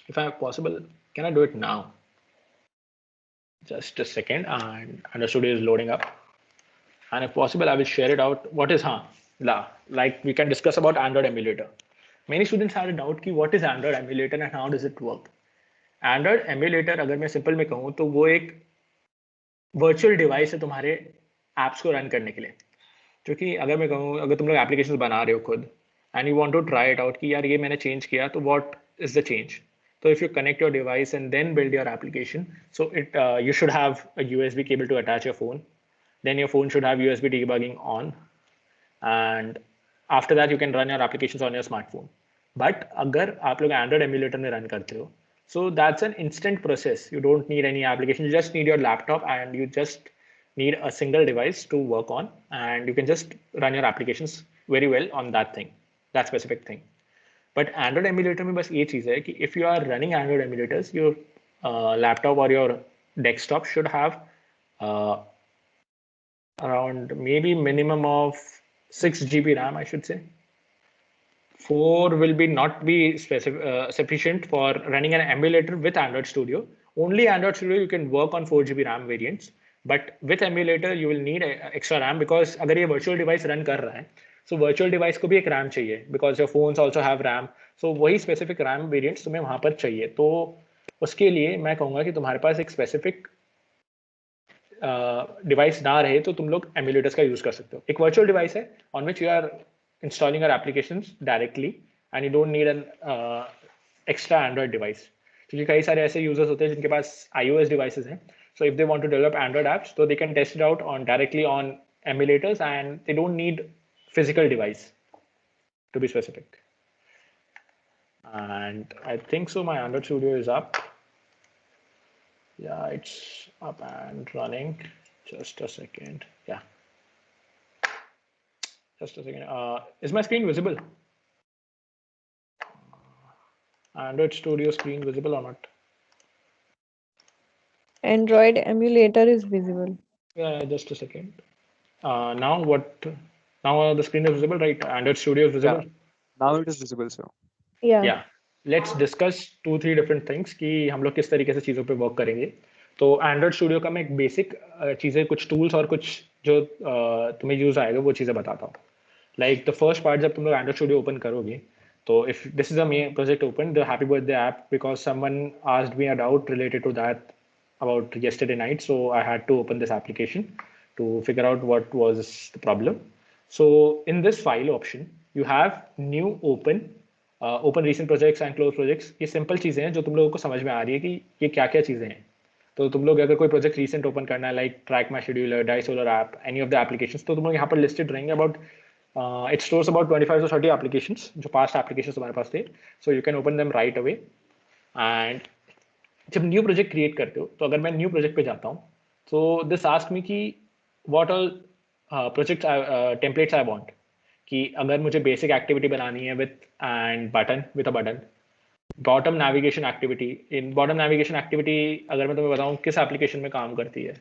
if I have possible. Can I do it now? Just a second, and Android Studio is loading up. And if possible, I will share it out. What is like we can discuss about Android emulator. Many students had a doubt कि what is Android emulator and how does it work. Android emulator अगर मैं simple में कहूँ तो वो एक virtual device है तुम्हारे एप्स को रन करने के लिए. क्योंकि अगर मैं कहूँ, अगर तुम लोग एप्लीकेशंस बना रहे हो खुद and you want to try it out कि यार ये मैंने चेंज किया तो what is the change. So if you connect your device and then build your application, so you should have a USB cable to attach your phone. Then your phone should have USB debugging on, and after that you can run your applications on your smartphone. But अगर आप लोग Android emulator में run करते हो, so that's an instant process. You don't need any application. You just need your laptop and you just need a single device to work on, and you can just run your applications very well on that thing, that specific thing. But Android emulator में बस ये चीज़ है कि if you are running Android emulators, your laptop or your desktop should have around maybe minimum of 6 GB RAM, I should say. 4 will not be sufficient for running an emulator with Android Studio. Only Android Studio you can work on 4 GB RAM variants, but with emulator you will need extra RAM, because अगर ये virtual device run कर रहा है, so virtual device को भी एक RAM चाहिए, because your phones also have RAM. So वही specific RAM variants तुम्हें वहाँ पर चाहिए. तो उसके लिए मैं कहूँगा कि तुम्हारे पास एक specific डिवाइस ना रहे तो तुम लोग एमुलेटर्स का यूज कर सकते हो. एक वर्चुअल डिवाइस है on which you are installing your applications directly and you don't need an extra Android device. क्योंकि कई सारे ऐसे यूजर्स होते हैं जिनके पास iOS डिवाइसेस हैं. So if they want to develop Android apps तो they can test it out on directly on emulators and they don't need physical device to be specific. And I think so my Android Studio is up. Yeah, it's up and running. Just a second. Yeah. Just a second. Is my screen visible? Android Studio screen visible or not? Android emulator is visible. Yeah, just a second. Now what? Now the screen is visible, right? Android Studio is visible. Yeah. Now it is visible, sir. Yeah. Yeah. Let's discuss 2-3 different things कि हम लोग किस तरीके से चीज़ों पे work करेंगे. तो Android Studio का मैं एक बेसिक चीज़ें, कुछ टूल्स और कुछ जो तुम्हें यूज आएगा वो चीज़ें बताता हूँ. लाइक द फर्स्ट पार्ट, जब तुम लोग Android Studio ओपन करोगे तो if this is a main project open the happy birthday app, because someone asked me a doubt related to that about yesterday night, so I had to open this application to figure out what was the problem. So in this file option you have new, open recent projects and close projects. ये simple चीज़ें हैं जो तुम लोगों को समझ में आ रही है कि ये क्या क्या चीज़ें हैं. तो तुम लोग अगर कोई प्रोजेक्ट रिसेंट ओपन करना है, like track my scheduler, dice roller app, any of the applications, तो तुम लोग यहाँ पर लिस्टेड रहेंगे. About it stores about 25 to 30 applications जो पास्ट एप्लीकेशंस तुम्हारे पास थे. So you can open them right away. And जब न्यू प्रोजेक्ट क्रिएट करते हो तो अगर मैं न्यू प्रोजेक्ट पे जाता हूँ तो दिस आस्क मी कि what all project templates I want. कि अगर मुझे बेसिक एक्टिविटी बनानी है with a button, bottom navigation activity. In bottom navigation activity अगर मैं तुम्हें बताऊँ किस एप्लीकेशन में काम करती है,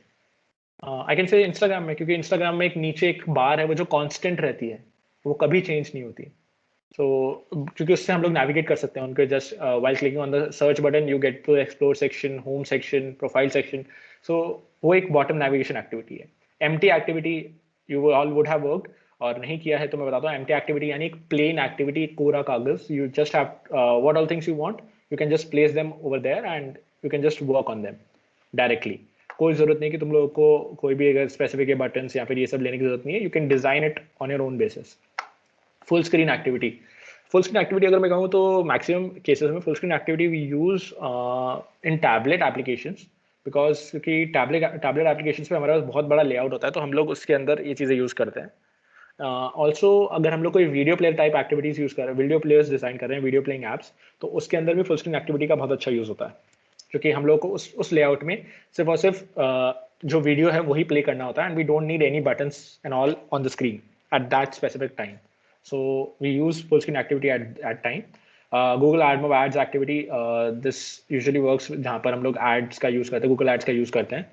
आई कैन से इंस्टाग्राम में, क्योंकि इंस्टाग्राम में एक नीचे एक बार है वो जो कांस्टेंट रहती है, वो कभी चेंज नहीं होती. सो क्योंकि उससे हम लोग नेविगेट कर सकते हैं उनके just while clicking on the search button you get to explore section, home section, profile section. So वो एक बॉटम नेविगेशन एक्टिविटी है. Empty activity you all would have worked, और नहीं किया है तो मैं बताता हूँ. एम्प्टी एक्टिविटी यानी एक प्लेन एक्टिविटी, कोरा कागज. You just have what all things you want, you can just place them over there and you can just work on them directly. कोई जरूरत नहीं कि तुम लोगों को कोई भी अगर स्पेसिफिक बटन्स या फिर ये सब लेने की जरूरत नहीं है. You can design it on your own basis. Full screen activity. Full screen activity अगर मैं कहूँ तो मैक्सिमम केसेस में full screen activity we use in tablet applications, because क्योंकि टैबलेट एप्लीकेशंस पे हमारे पास बहुत बड़ा लेआउट होता है, तो हम लोग उसके अंदर ये चीज़ें यूज़ करते हैं. ऑल्सो अगर हम लोग कोई video player type activities use कर रहे हैं, वीडियो प्लेयर्स डिज़ाइन कर रहे हैं, वीडियो प्लेइंग एप्स, तो उसके अंदर भी फुल स्क्रीन एक्टिविटी का बहुत अच्छा यूज़ होता है, क्योंकि हम लोग को उस लेआउट में सिर्फ और सिर्फ जो वीडियो है वही प्ले करना होता है, and we don't need any buttons and all on the screen at that specific time. So we use full screen activity at time. Google AdMob ads activity, this usually works जहाँ पर हम लोग ads का use करते हैं, Google ads का use करते हैं,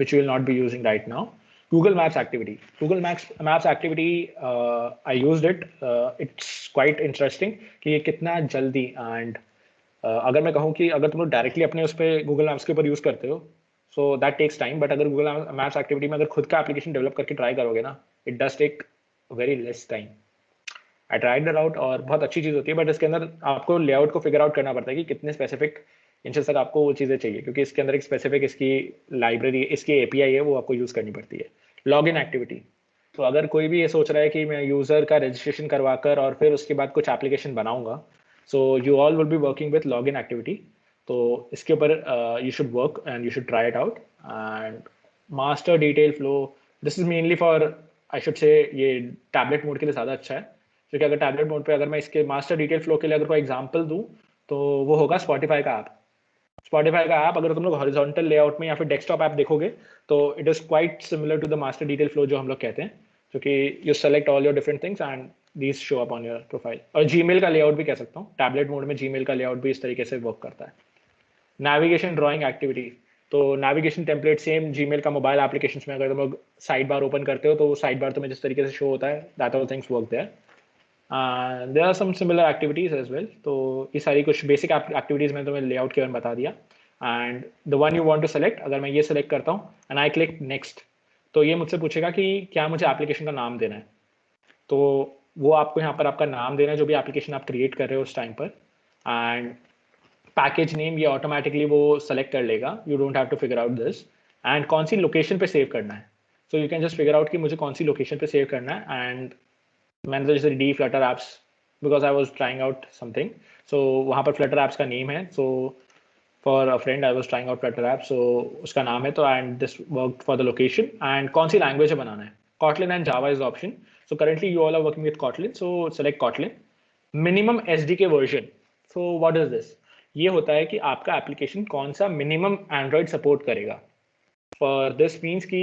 which we will not be using right now. Google Maps activity. Google Maps activity, I used it. It's quite interesting कि ये कितना जल्दी and अगर मैं कहूँ कि अगर तुम लोग डायरेक्टली अपने उस पर Google Maps के ऊपर यूज़ करते हो, so that takes time. But अगर Google Maps activity में अगर खुद का एप्लीकेशन डेवलप करके ट्राई करोगे ना, it does take very less time. I tried it out और बहुत अच्छी चीज़ होती है, बट इसके अंदर आपको लेआउट को फिगर आउट करना पड़ता है कि कितने स्पेसिफिक इंचेस तक आपको वो चीज़ें चाहिए, क्योंकि इसके अंदर एक स्पेसिफिक इसकी लाइब्रेरी, इसकी एपीआई है, वो आपको यूज़ करनी पड़ती है. Log in activity. तो अगर कोई भी ये सोच रहा है कि मैं यूज़र का रजिस्ट्रेशन करवाकर और फिर उसके बाद कुछ एप्लीकेशन बनाऊंगा, so you all will be working with log in activity. तो इसके ऊपर you should work and you should try it out. And master detail flow, this is mainly for, I should से ये टैबलेट मोड के लिए ज़्यादा अच्छा है, क्योंकि अगर टैबलेट मोड पे अगर मैं इसके मास्टर डिटेल फ्लो के लिए अगर कोई एग्जांपल दूं तो वो होगा स्पॉटिफाई का ऐप. स्पॉटिफाई का ऐप अगर तुम लोग हॉरिजॉन्टल लेआउट में या फिर डेस्कटॉप ऐप देखोगे तो it is quite similar to the master detail flow जो हम लोग कहते हैं, क्योंकि you select all your different things and these show up on your profile. और जीमेल का लेआउट भी कह सकता हूँ, टैबलेट मोड में जीमेल का लेआउट भी इस तरीके से वर्क करता है. Navigation drawing activity. तो नेविगेशन टेम्पलेट सेम जीमेल का मोबाइल एप्लीकेशन में अगर तुम लोग साइड बार ओपन करते हो तो वो साइड बार तुम्हें जिस तरीके से शो होता है, that all things work there. There are some similar activities as well. तो ये सारी कुछ बेसिक एक्टिविटीज मैंने तुम्हें लेआउट के बारे में बता दिया. And the one you want to select, अगर मैं ये सेलेक्ट करता हूँ एंड आई क्लिक नेक्स्ट, तो ये मुझसे पूछेगा कि क्या मुझे एप्लीकेशन का नाम देना है. तो वो आपको यहाँ पर आपका नाम देना है जो भी एप्लीकेशन आप क्रिएट कर रहे हो उस टाइम पर. एंड पैकेज नेम ये ऑटोमेटिकली वो सेलेक्ट कर लेगा, you don't have to figure out this. And कौन सी लोकेशन पे सेव करना है, so you can just figure out कि मुझे कौन सी लोकेशन पे सेव करना है. एंड मैंने तो जैसे D Flutter apps, because I was trying out something, so वहाँ पर फ्लटर एप्स का नेम है. So for a friend I was trying out Flutter app, so उसका नाम है. तो and this work for the location. And कौन सी लैंग्वेज है बनाना है, Kotlin and Java is the option. So currently you all are working with Kotlin, so select Kotlin. Minimum SDK version. So what is this? ये होता है कि आपका application कौन सा मिनिमम एंड्रॉयड सपोर्ट करेगा. फॉर दिस मीन्स कि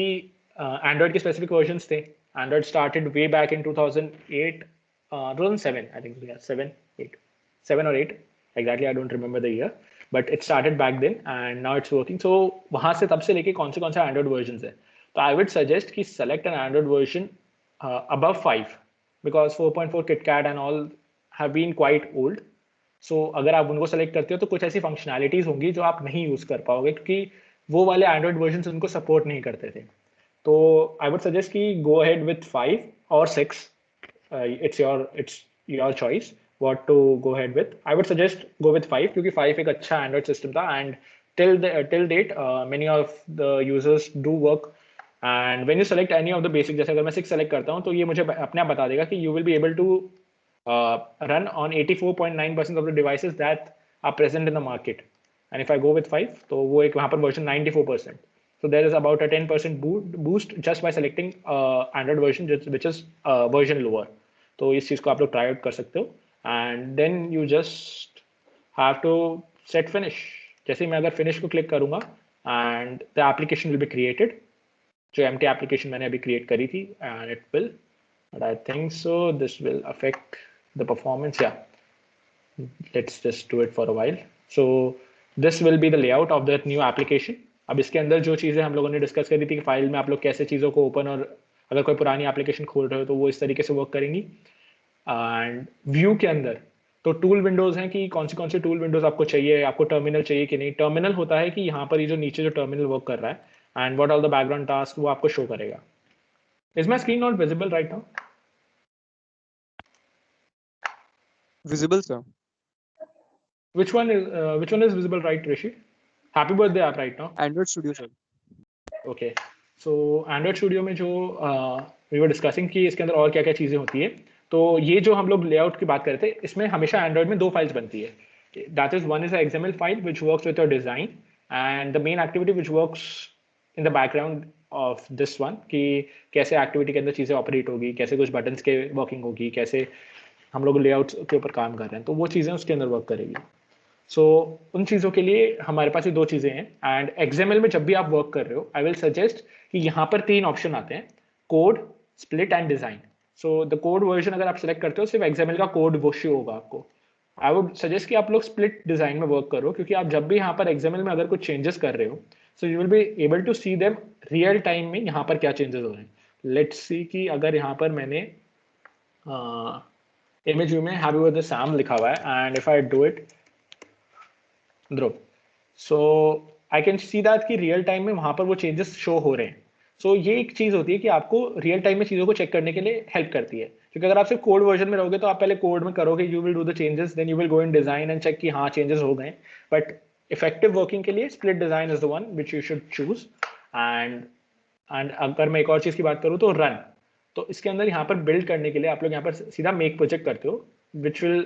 Android के स्पेसिफिक वर्जन्स थे. Android started way back in 2008, 2007 I think, 7 or 8 exactly, I don't remember the year, but it started back then and now it's working. So वहाँ से तब से लेके कौन से एंड्रॉयड वर्जन है. तो आई वुड सजेस्ट कि select N Android version above 5 because 4.4 KitKat and all have been quite old. So अगर आप उनको सेलेक्ट करते हो तो कुछ ऐसी फंक्शनैलिटीज होंगी जो आप नहीं यूज कर पाओगे, क्योंकि वो वाले एंड्रॉयड वर्जन उनको सपोर्ट नहीं करते थे. तो आई वुड सजेस्ट कि go ahead with 5 or 6. It's your choice what to go ahead with. I would suggest go with 5 क्योंकि 5 एक अच्छा एंड्रॉयड सिस्टम था and till date many of the users do work. And when you select any of the basic, जैसे अगर मैं 6 select करता हूँ तो ये मुझे अपने आप बता देगा कि you will be able to run on 84.9% of the devices that are present in the market. And if I go with 5, तो वो एक वहाँ पर version 94%. So there is about a 10% boost just by selecting Android version which is version lower. तो इस चीज़ को आप लोग ट्राई आउट कर सकते हो. And then you just have to set finish. जैसे मैं अगर finish को क्लिक करूँगा and the application will be created. जो empty application मैंने अभी create करी थी and it will, but I think so this will affect the performance. Yeah, let's just do it for a while. So this will be the layout of that new application. अब इसके अंदर जो चीज़ें हम लोगों ने डिस्कस करी थी कि फाइल में आप लोग कैसे चीज़ों को ओपन, और अगर कोई पुरानी एप्लीकेशन खोल रहे हो तो वो इस तरीके से वर्क करेंगी. एंड व्यू के अंदर तो टूल विंडोज हैं कि कौन सी टूल विंडोज आपको चाहिए, आपको टर्मिनल चाहिए कि नहीं। टर्मिनल होता है कि यहाँ पर ये जो नीचे जो टर्मिनल वर्क कर रहा है and what are the background task वो आपको शो करेगा। Is my screen not visible right now? Visible, sir. Which one is visible, right, Rishi? Happy birthday app right now. Android Studio, sir. Okay. So Android Studio में जो we were discussing कि इसके अंदर और क्या क्या चीज़ें होती है, तो ये जो हम लोग लेआउट की बात कर रहे थे, इसमें हमेशा Android में दो फाइल्स बनती है। That is, one is a XML file which works with your design, and the main activity which works in the background of this one कि कैसे एक्टिविटी के अंदर चीज़ें ऑपरेट होगी, कैसे कुछ बटन्स के वर्किंग होगी, कैसे हम लोग लेआउट के ऊपर काम कर रहे हैं, तो वो चीज़ें उसके अंदर वर्क करेगी। सो उन चीज़ों के लिए हमारे पास ये दो चीज़ें हैं। एंड XML में जब भी आप वर्क कर रहे हो, आई विल सजेस्ट कि यहाँ पर तीन ऑप्शन आते हैं, code, split and design. So the code version अगर आप सेलेक्ट करते हो, सिर्फ XML का कोड वो शो होगा आपको। आई वुड सजेस्ट कि आप लोग स्प्लिट डिज़ाइन में वर्क करो, क्योंकि आप जब भी यहाँ पर XML में अगर कुछ चेंजेस कर रहे हो, so you will be able to see them real time में यहाँ पर क्या चेंजेस हो रहे हैं। लेट्स सी कि अगर यहाँ पर मैंने इमेज व्यू में हैप्पी बर्थडे सैम लिखा हुआ है, and if I do it Dhruv, so I can see that कि रियल टाइम में वहां पर वो चेंजेस शो हो रहे हैं। सो ये एक चीज होती है कि आपको रियल टाइम में चीजों को चेक करने के लिए हेल्प करती है, क्योंकि अगर आप सिर्फ कोड वर्जन में रहोगे तो आप पहले कोड में करोगे, you will do the changes, then you will go in design and check कि हाँ चेंजेस हो गए। बट इफेक्टिव वर्किंग के लिए split design is the one which you should choose. And अगर मैं एक और चीज की बात करूँ तो रन, तो इसके अंदर यहाँ पर बिल्ड करने के लिए आप लोग यहाँ पर सीधा मेक प्रोजेक्ट करते हो, which will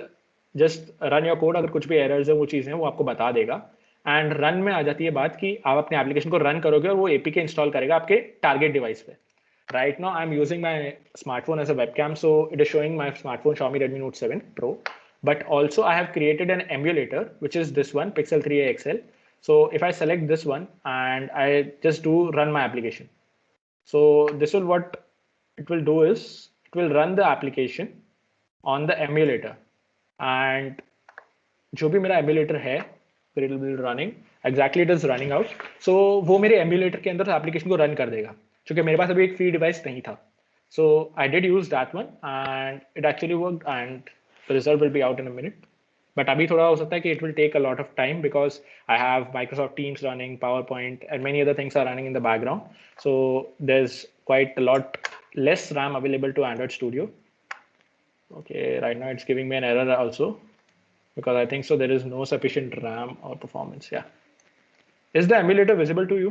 just run your code. अगर कुछ भी एरर्स है वो चीज़ें वो आपको बता देगा। एंड रन में आ जाती है बात कि आप अपने एप्लीकेशन को रन करोगे और वो एपीके इंस्टॉल करेगा आपके टारगेट डिवाइस पे। Right now I am using my smartphone as a webcam, so it is showing my smartphone Xiaomi Redmi Note 7 Pro, but also I have created an emulator which is this one, Pixel 3a XL. So if I select this one and I just do run my application, so this will what it will do is it will run the application on the emulator, and जो भी मेरा emulator है फिर it will be running exactly it is running out. So वो मेरे emulator के अंदर application को रन कर देगा, क्योंकि मेरे पास अभी एक फ्री डिवाइस नहीं था। So I did use that one and it actually worked, and the result will be out in a minute. But अभी थोड़ा हो सकता है कि it will take a lot of time because I have Microsoft Teams running, PowerPoint and many other things are running in the background, so there's quite a lot less RAM available to Android Studio. Okay, right now it's giving me an error also, because I think so there is no sufficient RAM or performance. Yeah. Is the emulator visible to you?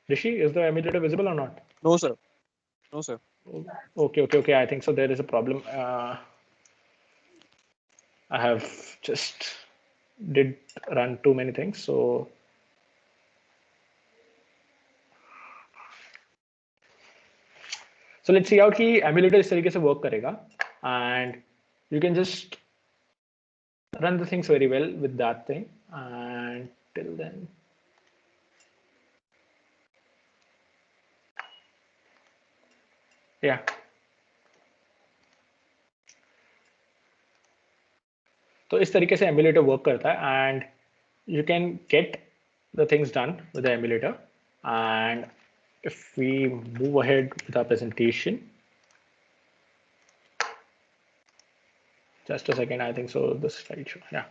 Rishi, is the emulator visible or not? No, sir. No, sir. Okay. I think so there is a problem. I have just did run too many things. So let's see out कि emulator इस तरीके से work करेगा, and you can just run the things very well with that thing, and till then yeah. तो इस तरीके से emulator work करता है, and you can get the things done with the emulator. And if we move ahead with our presentation, just a second, I think so this slideshow, yeah.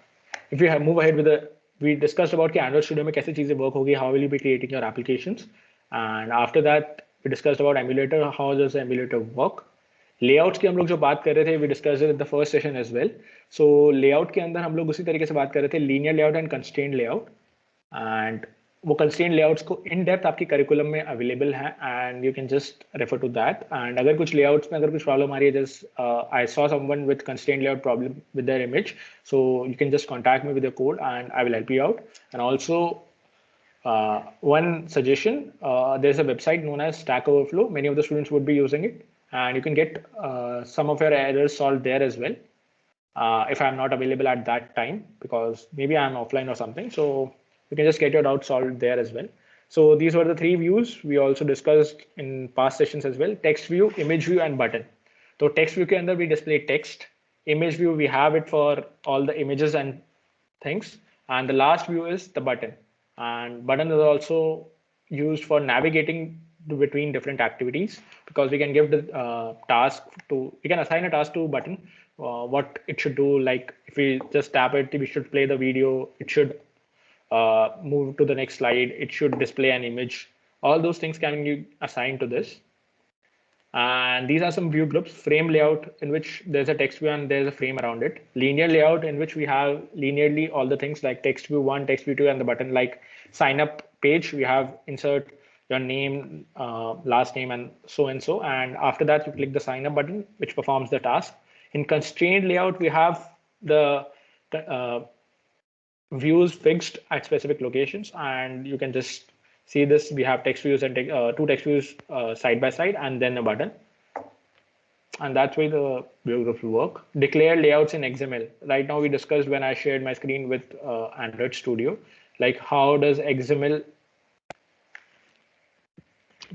If we move ahead with the, we discussed about कि Android Studio में कैसे चीजें work होगी, how will you be creating your applications, and after that we discussed about emulator, how does the emulator work. Layouts की हम लोग जो बात कर रहे थे, we discussed it in the first session as well. So layout के अंदर हम लोग उसी तरीके से बात कर रहे थे, linear layout and constraint layout, and वो कंस्ट्रेंट लेआउट्स को इन डेप्थ आपकी करिकुलम में अवेलेबल है, and you can just refer to that. And अगर कुछ लेआउट्स में अगर कुछ प्रॉब्लम आ रही है, just I saw someone with constraint layout problem with their image, so you can just contact me with your code and I will help you out. And also one suggestion, there's a website known as Stack Overflow. Many of the students would be using it, and you can get some of your errors solved there as well. If I'm not available at that time, because maybe I'm offline or something, so you can just get your doubts solved there as well. So these were the three views we also discussed in past sessions as well: text view, image view, and button. So text view के अंदर we display text, image view we have it for all the images and things, and the last view is the button. And button is also used for navigating between different activities, because we can give the we can assign a task to button, what it should do. Like if we just tap it, we should play the video, it should move to the next slide, it should display an image. All those things can be assigned to this. And these are some view groups: frame layout, in which there's a text view and there's a frame around it; linear layout, in which we have linearly all the things like text view 1, text view 2, and the button. Like sign up page, we have insert your name, last name, and so and so. And after that, you click the sign up button, which performs the task. In constrained layout, we have the views fixed at specific locations, and you can just see this. We have text views and two text views side by side, and then a button. And that's why the view groups will work. Declare layouts in XML. Right now, we discussed when I shared my screen with Android Studio, like how does XML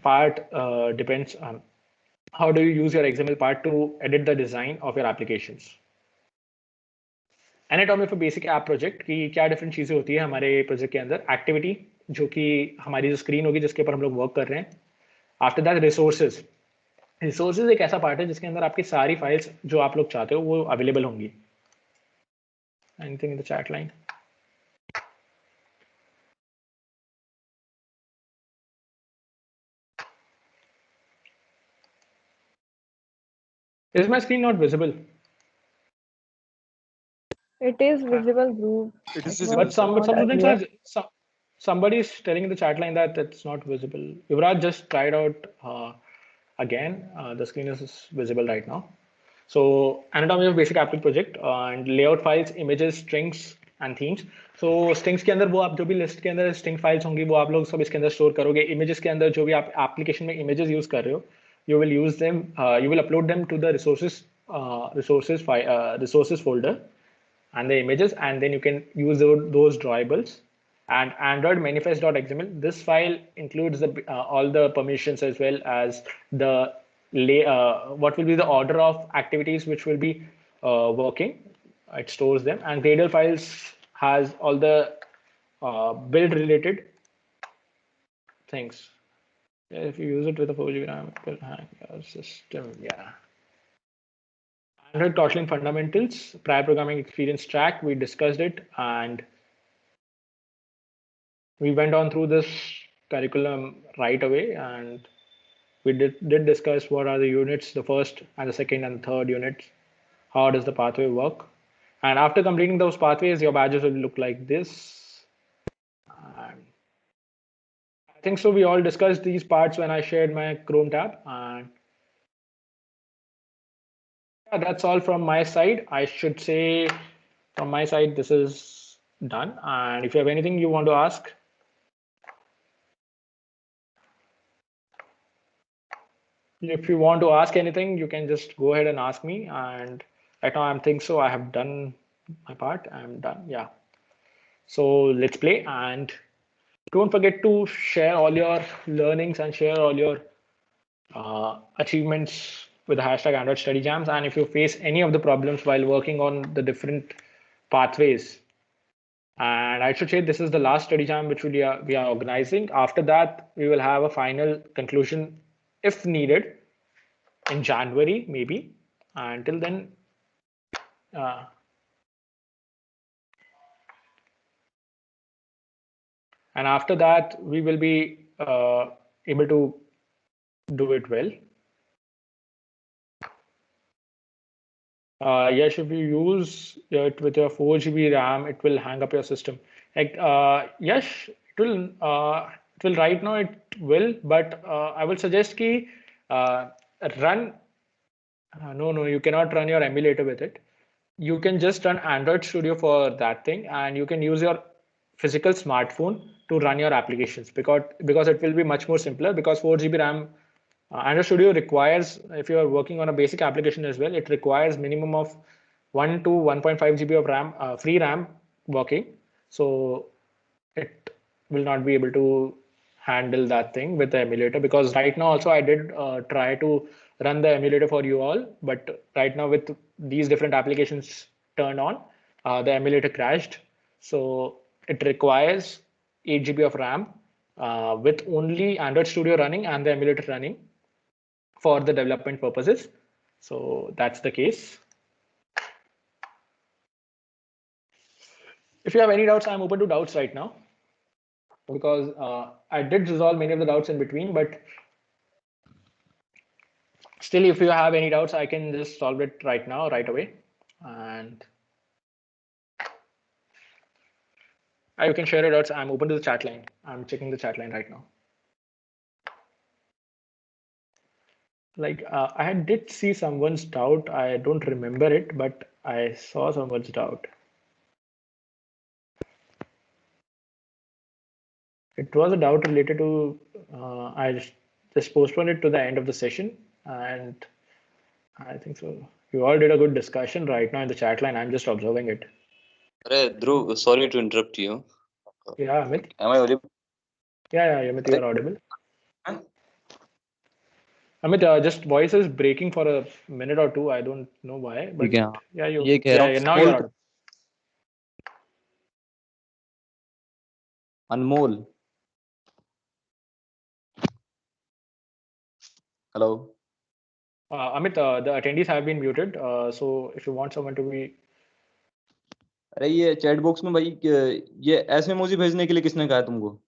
part depends on how do you use your XML part to edit the design of your applications. Anatomy for basic app project की क्या different चीज़ें होती है हमारे project के अंदर. Activity, जो कि हमारी जो स्क्रीन होगी जिसके ऊपर हम लोग वर्क कर रहे हैं. After that resources. रिसोर्सेज एक ऐसा पार्ट है जिसके अंदर आपकी सारी फाइल्स जो आप लोग चाहते हो वो अवेलेबल होंगी. Anything in the chat line? Is my screen not visible? It is visible, Dhruv. It is It visible. But some not students earlier. are, somebody is telling in the chat line that it's not visible. Yuvraj just tried out again. The screen is visible right now. So anatomy of basic applic project and layout files, images, strings and themes. So strings के अंदर वो आप जो भी list के अंदर string files होंगी वो आप लोग सब इसके अंदर store करोगे. Images के अंदर जो भी आप application में images use कर रहे हो, you will use them. You will upload them to the resources folder and the images, and then you can use those drawables. And Android manifest.xml, this file includes the all the permissions as well as the what will be the order of activities which will be working. It stores them. And Gradle files has all the build related things. If you use it with a 4GB RAM, it will hang your system. Yeah. Android Kotlin fundamentals, prior programming experience track, we discussed it, and we went on through this curriculum right away, and we did discuss what are the units, the first and the second and third units, how does the pathway work. And after completing those pathways, your badges will look like this. And I think so we all discussed these parts when I shared my Chrome tab, and that's all from my side. I should say from my side, this is done. And if you have anything you want to ask, if you want to ask anything, you can just go ahead and ask me. And right now I'm thinking so I have done my part. I'm done. Yeah. So let's play, and don't forget to share all your learnings and share all your achievements with the hashtag Android Study Jams. And if you face any of the problems while working on the different pathways, and I should say this is the last study jam which we are organizing. After that, we will have a final conclusion if needed in January, maybe. Until then, and after that, we will be able to do it well. Yes, if you use it with your 4GB RAM, it will hang up your system. Like yes, it will right now it will, but I will suggest ki run. No, you cannot run your emulator with it. You can just run Android Studio for that thing, and you can use your physical smartphone to run your applications, because it will be much more simpler, because 4GB RAM. Android Studio requires, if you are working on a basic application as well, it requires minimum of 1 to 1.5 GB of RAM, free RAM working. So it will not be able to handle that thing with the emulator, because right now also I did try to run the emulator for you all, but right now with these different applications turned on, the emulator crashed. So it requires 8 GB of RAM with only Android Studio running and the emulator running for the development purposes. So that's the case. If you have any doubts, I'm open to doubts right now, because I did resolve many of the doubts in between, but still, if you have any doubts, I can just solve it right now, right away. And you can share your doubts. I'm open to the chat line. I'm checking the chat line right now. Like I did see someone's doubt. I don't remember it, but I saw someone's doubt. It was a doubt related to, I just postponed it to the end of the session, and I think so. You all did a good discussion right now in the chat line. I'm just observing it. Dhruv, sorry to interrupt you. Yeah, Amit. Am I audible? Yeah, Amit, you are audible. Huh? Amit, just voice is breaking for a minute or two. I don't know why, but Yeah. yeah, now Small- you're audible. Anmol. Hello. Amit, the attendees have been muted. So if you want someone to be, अरे ये chat box में भाई ये ऐसे emoji भेजने के लिए किसने कहा तुमको?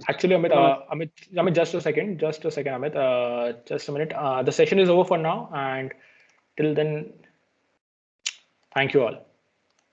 actually, Amit, just a second, Amit, just a minute. The session is over for now, and till then, thank you all.